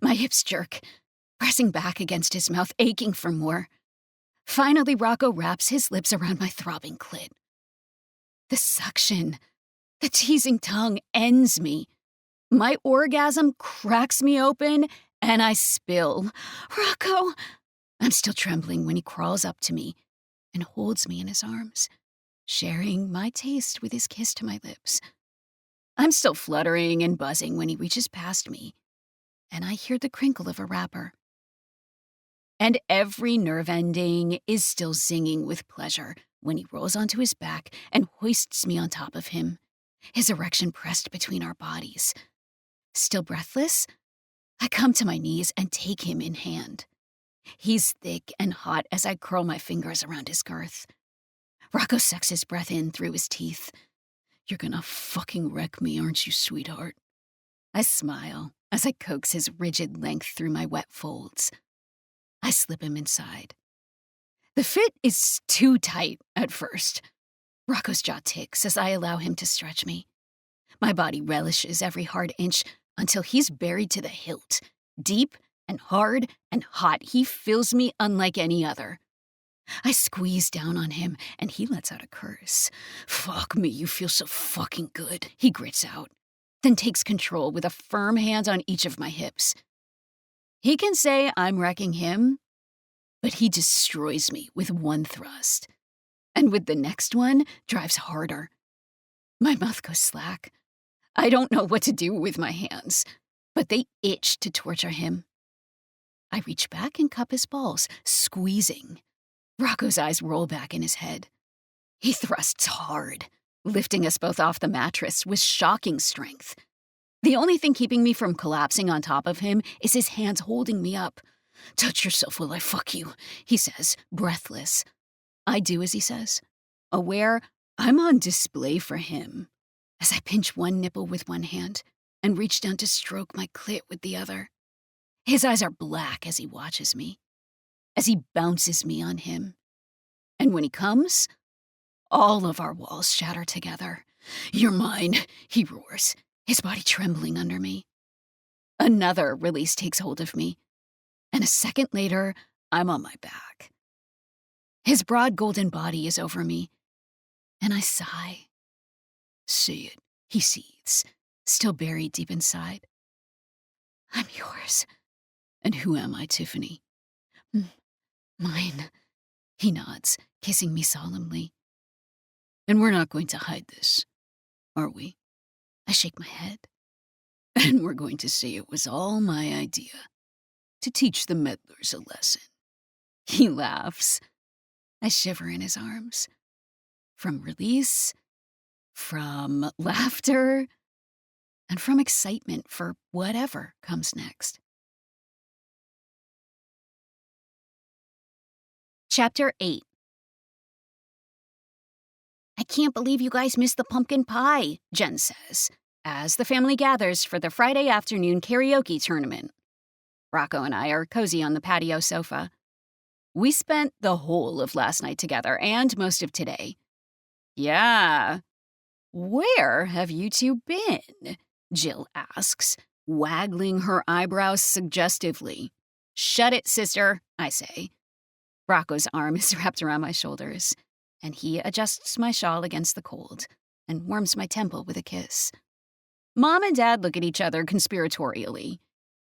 My hips jerk, pressing back against his mouth, aching for more. Finally, Rocco wraps his lips around my throbbing clit. The suction, the teasing tongue ends me. My orgasm cracks me open, and I spill. "Rocco!" I'm still trembling when he crawls up to me and holds me in his arms, sharing my taste with his kiss to my lips. I'm still fluttering and buzzing when he reaches past me, and I hear the crinkle of a wrapper. And every nerve ending is still zinging with pleasure when he rolls onto his back and hoists me on top of him, his erection pressed between our bodies. Still breathless, I come to my knees and take him in hand. He's thick and hot as I curl my fingers around his girth. Rocco sucks his breath in through his teeth, You're gonna fucking wreck me, aren't you, sweetheart? I smile as I coax his rigid length through my wet folds. I slip him inside. The fit is too tight at first. Rocco's jaw ticks as I allow him to stretch me. My body relishes every hard inch until he's buried to the hilt. Deep and hard and hot, he fills me unlike any other. I squeeze down on him, and he lets out a curse. Fuck me, you feel so fucking good, he grits out, then takes control with a firm hand on each of my hips. He can say I'm wrecking him, but he destroys me with one thrust. And with the next one, drives harder. My mouth goes slack. I don't know what to do with my hands, but they itch to torture him. I reach back and cup his balls, squeezing. Rocco's eyes roll back in his head. He thrusts hard, lifting us both off the mattress with shocking strength. The only thing keeping me from collapsing on top of him is his hands holding me up. Touch yourself while I fuck you, he says, breathless. I do as he says, aware I'm on display for him, as I pinch one nipple with one hand and reach down to stroke my clit with the other. His eyes are black as he watches me, as he bounces me on him. And when he comes, all of our walls shatter together. You're mine, he roars, his body trembling under me. Another release takes hold of me, and a second later, I'm on my back. His broad golden body is over me, and I sigh. Say it, he seethes, still buried deep inside. I'm yours. And who am I, Tiffany? Mine, he nods, kissing me solemnly. And we're not going to hide this, are we? I shake my head. And we're going to say it was all my idea, to teach the meddlers a lesson. He laughs. I shiver in his arms. From release, from laughter, and from excitement for whatever comes next. Chapter 8. I can't believe you guys missed the pumpkin pie, Jen says, as the family gathers for the Friday afternoon karaoke tournament. Rocco and I are cozy on the patio sofa. We spent the whole of last night together and most of today. Yeah. Where have you two been? Jill asks, waggling her eyebrows suggestively. Shut it, sister, I say. Rocco's arm is wrapped around my shoulders, and he adjusts my shawl against the cold and warms my temple with a kiss. Mom and Dad look at each other conspiratorially.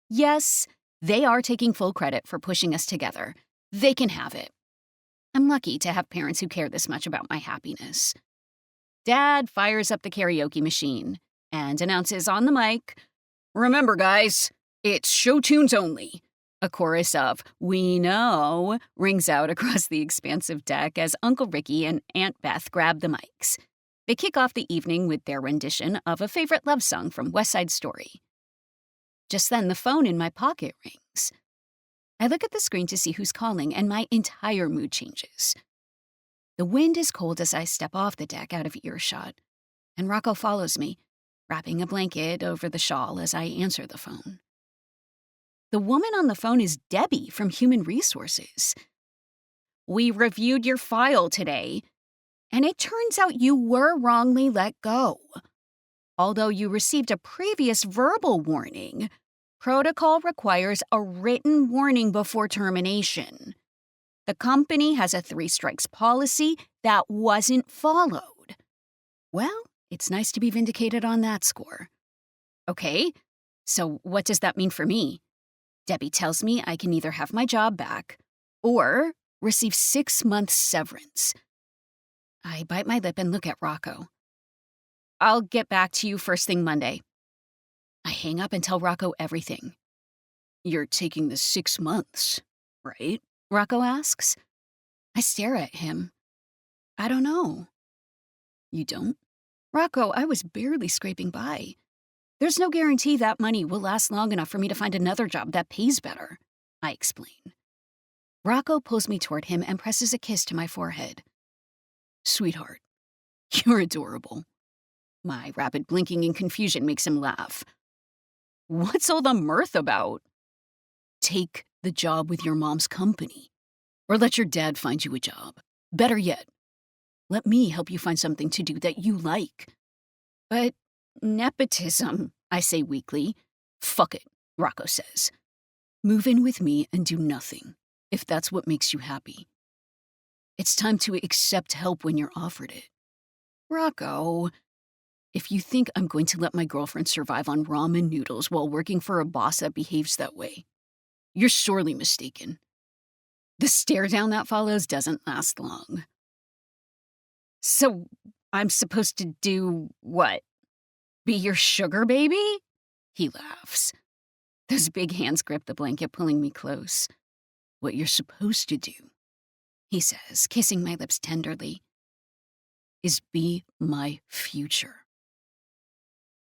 Yes, they are taking full credit for pushing us together. They can have it. I'm lucky to have parents who care this much about my happiness. Dad fires up the karaoke machine and announces on the mic, Remember, guys, it's show tunes only. A chorus of "We know" rings out across the expansive deck as Uncle Ricky and Aunt Beth grab the mics. They kick off the evening with their rendition of a favorite love song from West Side Story. Just then, the phone in my pocket rings. I look at the screen to see who's calling, and my entire mood changes. The wind is cold as I step off the deck out of earshot, and Rocco follows me, wrapping a blanket over the shawl as I answer the phone. The woman on the phone is Debbie from Human Resources. We reviewed your file today, and it turns out you were wrongly let go. Although you received a previous verbal warning, protocol requires a written warning before termination. The company has a 3 strikes policy that wasn't followed. Well, it's nice to be vindicated on that score. Okay, so what does that mean for me? Debbie tells me I can either have my job back or receive 6 months severance. I bite my lip and look at Rocco. I'll get back to you first thing Monday. I hang up and tell Rocco everything. You're taking the 6 months, right? Rocco asks. I stare at him. I don't know. You don't? Rocco, I was barely scraping by. There's no guarantee that money will last long enough for me to find another job that pays better, I explain. Rocco pulls me toward him and presses a kiss to my forehead. Sweetheart, you're adorable. My rapid blinking in confusion makes him laugh. What's all the mirth about? Take the job with your mom's company. Or let your dad find you a job. Better yet, let me help you find something to do that you like. But nepotism, I say weakly. Fuck it, Rocco says. Move in with me and do nothing, if that's what makes you happy. It's time to accept help when you're offered it. Rocco, if you think I'm going to let my girlfriend survive on ramen noodles while working for a boss that behaves that way, you're sorely mistaken. The stare down that follows doesn't last long. So, I'm supposed to do what? Be your sugar baby? He laughs. Those big hands grip the blanket, pulling me close. What you're supposed to do, he says, kissing my lips tenderly, is be my future.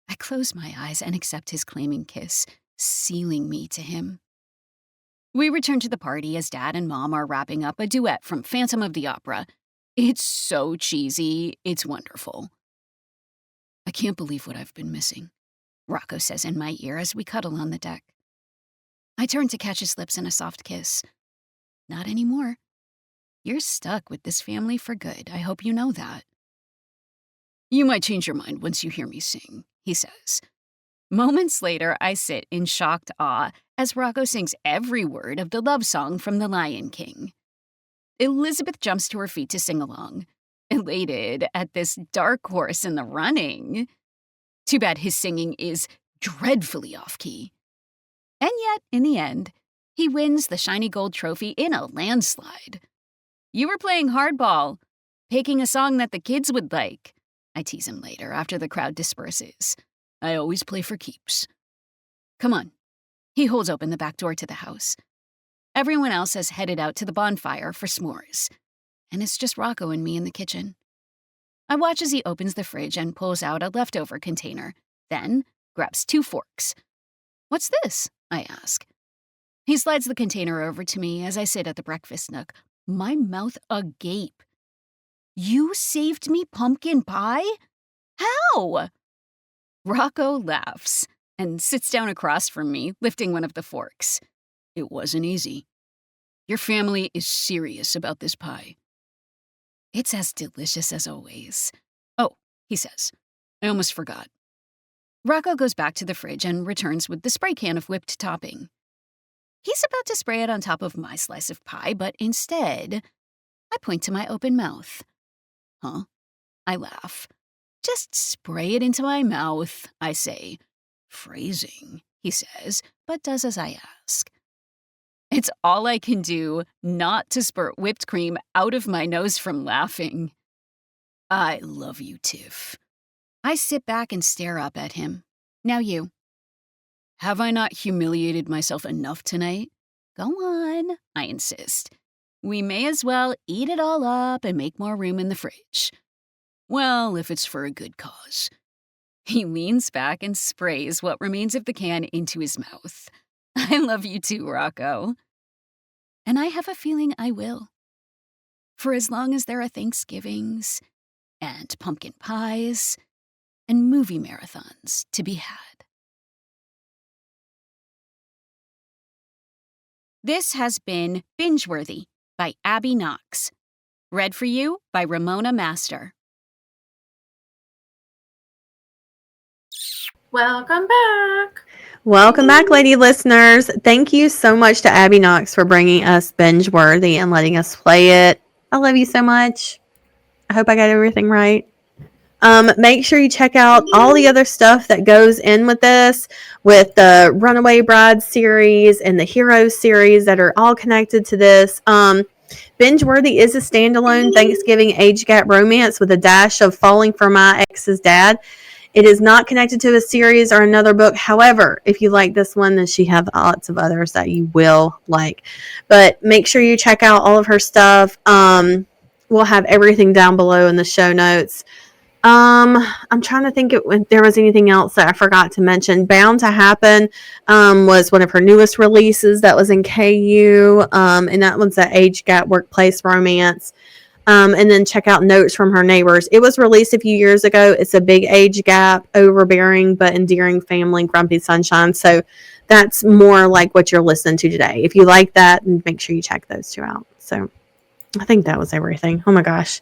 I close my eyes and accept his claiming kiss, sealing me to him. We return to the party as Dad and Mom are wrapping up a duet from Phantom of the Opera. It's so cheesy, it's wonderful. I can't believe what I've been missing, Rocco says in my ear as we cuddle on the deck. I turn to catch his lips in a soft kiss. Not anymore. You're stuck with this family for good. I hope you know that. You might change your mind once you hear me sing, he says. Moments later, I sit in shocked awe as Rocco sings every word of the love song from The Lion King. Elizabeth jumps to her feet to sing along, elated at this dark horse in the running. Too bad his singing is dreadfully off-key. And yet, in the end, he wins the shiny gold trophy in a landslide. You were playing hardball, picking a song that the kids would like, I tease him later after the crowd disperses. I always play for keeps. Come on. He holds open the back door to the house. Everyone else has headed out to the bonfire for s'mores, and it's just Rocco and me in the kitchen. I watch as he opens the fridge and pulls out a leftover container, then grabs 2 forks. What's this? I ask. He slides the container over to me as I sit at the breakfast nook, my mouth agape. You saved me pumpkin pie? How? Rocco laughs and sits down across from me, lifting one of the forks. It wasn't easy. Your family is serious about this pie. It's as delicious as always. Oh, he says. I almost forgot. Rocco goes back to the fridge and returns with the spray can of whipped topping. He's about to spray it on top of my slice of pie, but instead, I point to my open mouth. Huh? I laugh. Just spray it into my mouth, I say. Phrasing, he says, but does as I ask. It's all I can do not to spurt whipped cream out of my nose from laughing. I love you, Tiff. I sit back and stare up at him. Now you. Have I not humiliated myself enough tonight? Go on, I insist. We may as well eat it all up and make more room in the fridge. Well, if it's for a good cause. He leans back and sprays what remains of the can into his mouth. I love you too, Rocco. And I have a feeling I will. For as long as there are Thanksgivings and pumpkin pies and movie marathons to be had. This has been Bingeworthy by Abby Knox. Read for you by Ramona Master. Welcome back. Welcome back, lady listeners. Thank you so much to Abby Knox for bringing us Bingeworthy and letting us play it. I love you so much. I hope I got everything right. Make sure you check out all the other stuff that goes in with this, with the Runaway Bride series and the Heroes series that are all connected to this. Bingeworthy is a standalone Thanksgiving age gap romance with a dash of Falling for My Ex's Dad. It is not connected to a series or another book. However, if you like this one, then she has lots of others that you will like. But make sure you check out all of her stuff. We'll have everything down below in the show notes. I'm trying to think if there was anything else that I forgot to mention. Bound to Happen was one of her newest releases that was in KU, and that one's an age gap workplace romance. And then check out Notes from Her Neighbors. It was released a few years ago. It's a big age gap, overbearing but endearing family, grumpy sunshine. So that's more like what you're listening to today. If you like that, make sure you check those two out. So I think that was everything. Oh my gosh.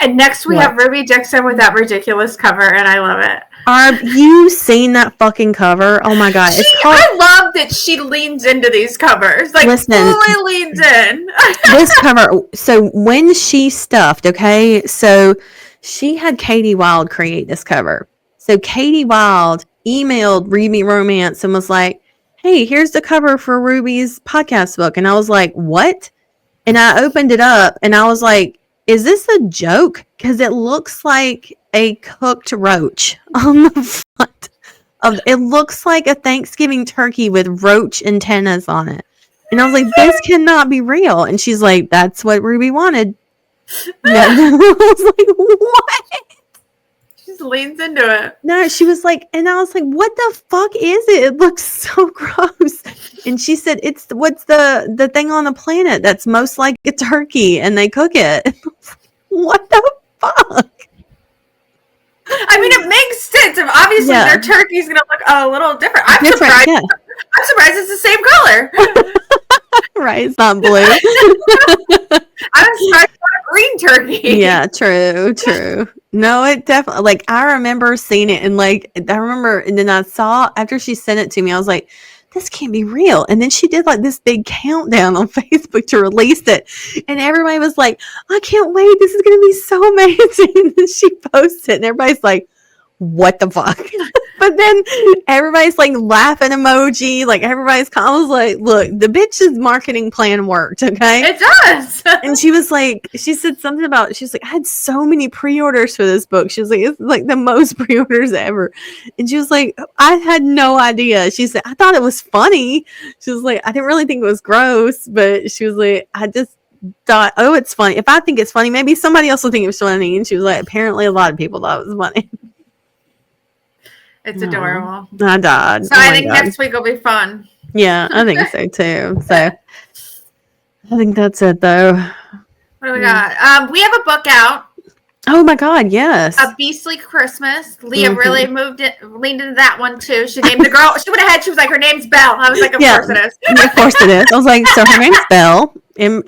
And next we have Ruby Dixon with that ridiculous cover, and I love it. Have you seen that fucking cover? Oh my god. I love that she leans into these covers. Like, fully leans in. This cover, so when she stuffed, okay, so she had Katie Wild create this cover. So Katie Wild emailed Read Me Romance and was like, hey, here's the cover for Ruby's podcast book. And I was like, what? And I opened it up and I was like, is this a joke? Because it looks like a cooked roach on the front of it. Looks like a Thanksgiving turkey with roach antennas on it. And I was like, this cannot be real. And she's like, that's what Ruby wanted. Yeah. I was like, what? She just leans into it. No, she was like, and I was like, what the fuck is it? It looks so gross. And she said, it's what's the thing on the planet that's most like a turkey and they cook it. What the fuck? I mean, it makes sense. If obviously their turkey's going to look a little different. I'm surprised. Yeah. I'm surprised it's the same color. Right, it's not blue. I'm surprised it's not a green turkey. Yeah, true. No, it definitely, like, I remember seeing it, and like, I remember, and then I saw, after she sent it to me, I was like, this can't be real. And then she did like this big countdown on Facebook to release it. And everybody was like, I can't wait. This is going to be so amazing. And then she posted it and everybody's like, what the fuck? But then everybody's like laughing emoji. Like everybody's I was like, look, the bitch's marketing plan worked. Okay. It does. And she was like, she said something about, she's like, I had so many pre-orders for this book. She was like, it's like the most pre-orders ever. And she was like, I had no idea. She said, I thought it was funny. She was like, I didn't really think it was gross, but she was like, I just thought, oh, it's funny. If I think it's funny, maybe somebody else will think it was funny. And she was like, apparently a lot of people thought it was funny. It's adorable. I died. So I think next week will be fun. Yeah, I think so too. So I think that's it though. What do we got? We have a book out. Oh my god, yes. A Beastly Christmas. Leah really leaned into that one too. She named the girl. She went ahead. She was like, her name's Belle. I was like, of course it is. Of course it is. I was like, so her name's Belle. And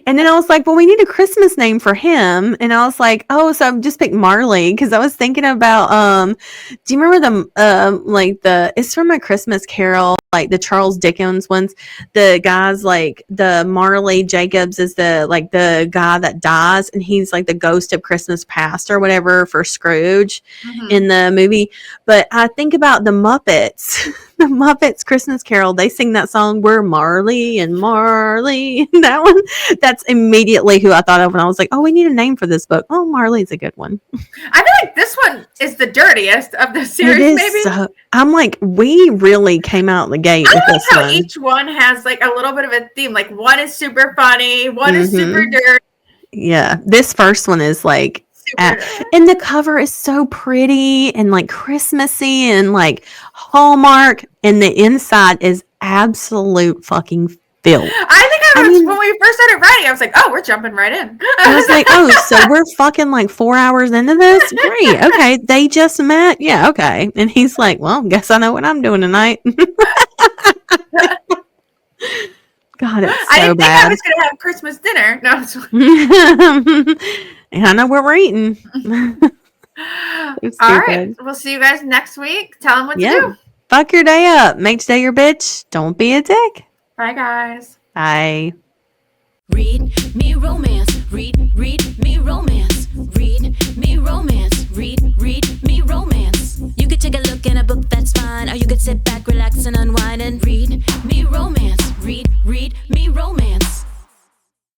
then I was like, well, we need a Christmas name for him. And I was like, oh, so I've just picked Marley because I was thinking about do you remember it's from A Christmas Carol, like the Charles Dickens ones. The guys like the Marley Jacobs is the guy that dies and he's like the ghost of Christmas past or whatever for Scrooge in the movie. But I think about the Muppets. The Muppets Christmas Carol, they sing that song, We're Marley and Marley. That one, that's immediately who I thought of when I was like, oh, we need a name for this book. Oh, Marley's a good one. I feel like this one is the dirtiest of the series, maybe. I'm like, we really came out the gate with this one. I like how each one has like a little bit of a theme. Like one is super funny, one is super dirty. Yeah, this first one is like, and the cover is so pretty and like Christmassy and like Hallmark, and the inside is absolute fucking filth. I mean, when we first started writing, I was like, oh, we're jumping right in. I was like, oh, so we're fucking like 4 hours into this? Great. Okay. They just met. Yeah. Okay. And he's like, well, guess I know what I'm doing tonight. God, it's so I didn't bad. think I was going to have Christmas dinner. No. And I know what we're eating. All right. We'll see you guys next week. Tell them what to do. Fuck your day up. Make today your bitch. Don't be a dick. Bye, guys. Bye. Read me romance. Read me romance. Read me romance. Read me romance. You could take a look in a book, that's fine. Or you could sit back, relax, and unwind and read me romance. Read me romance.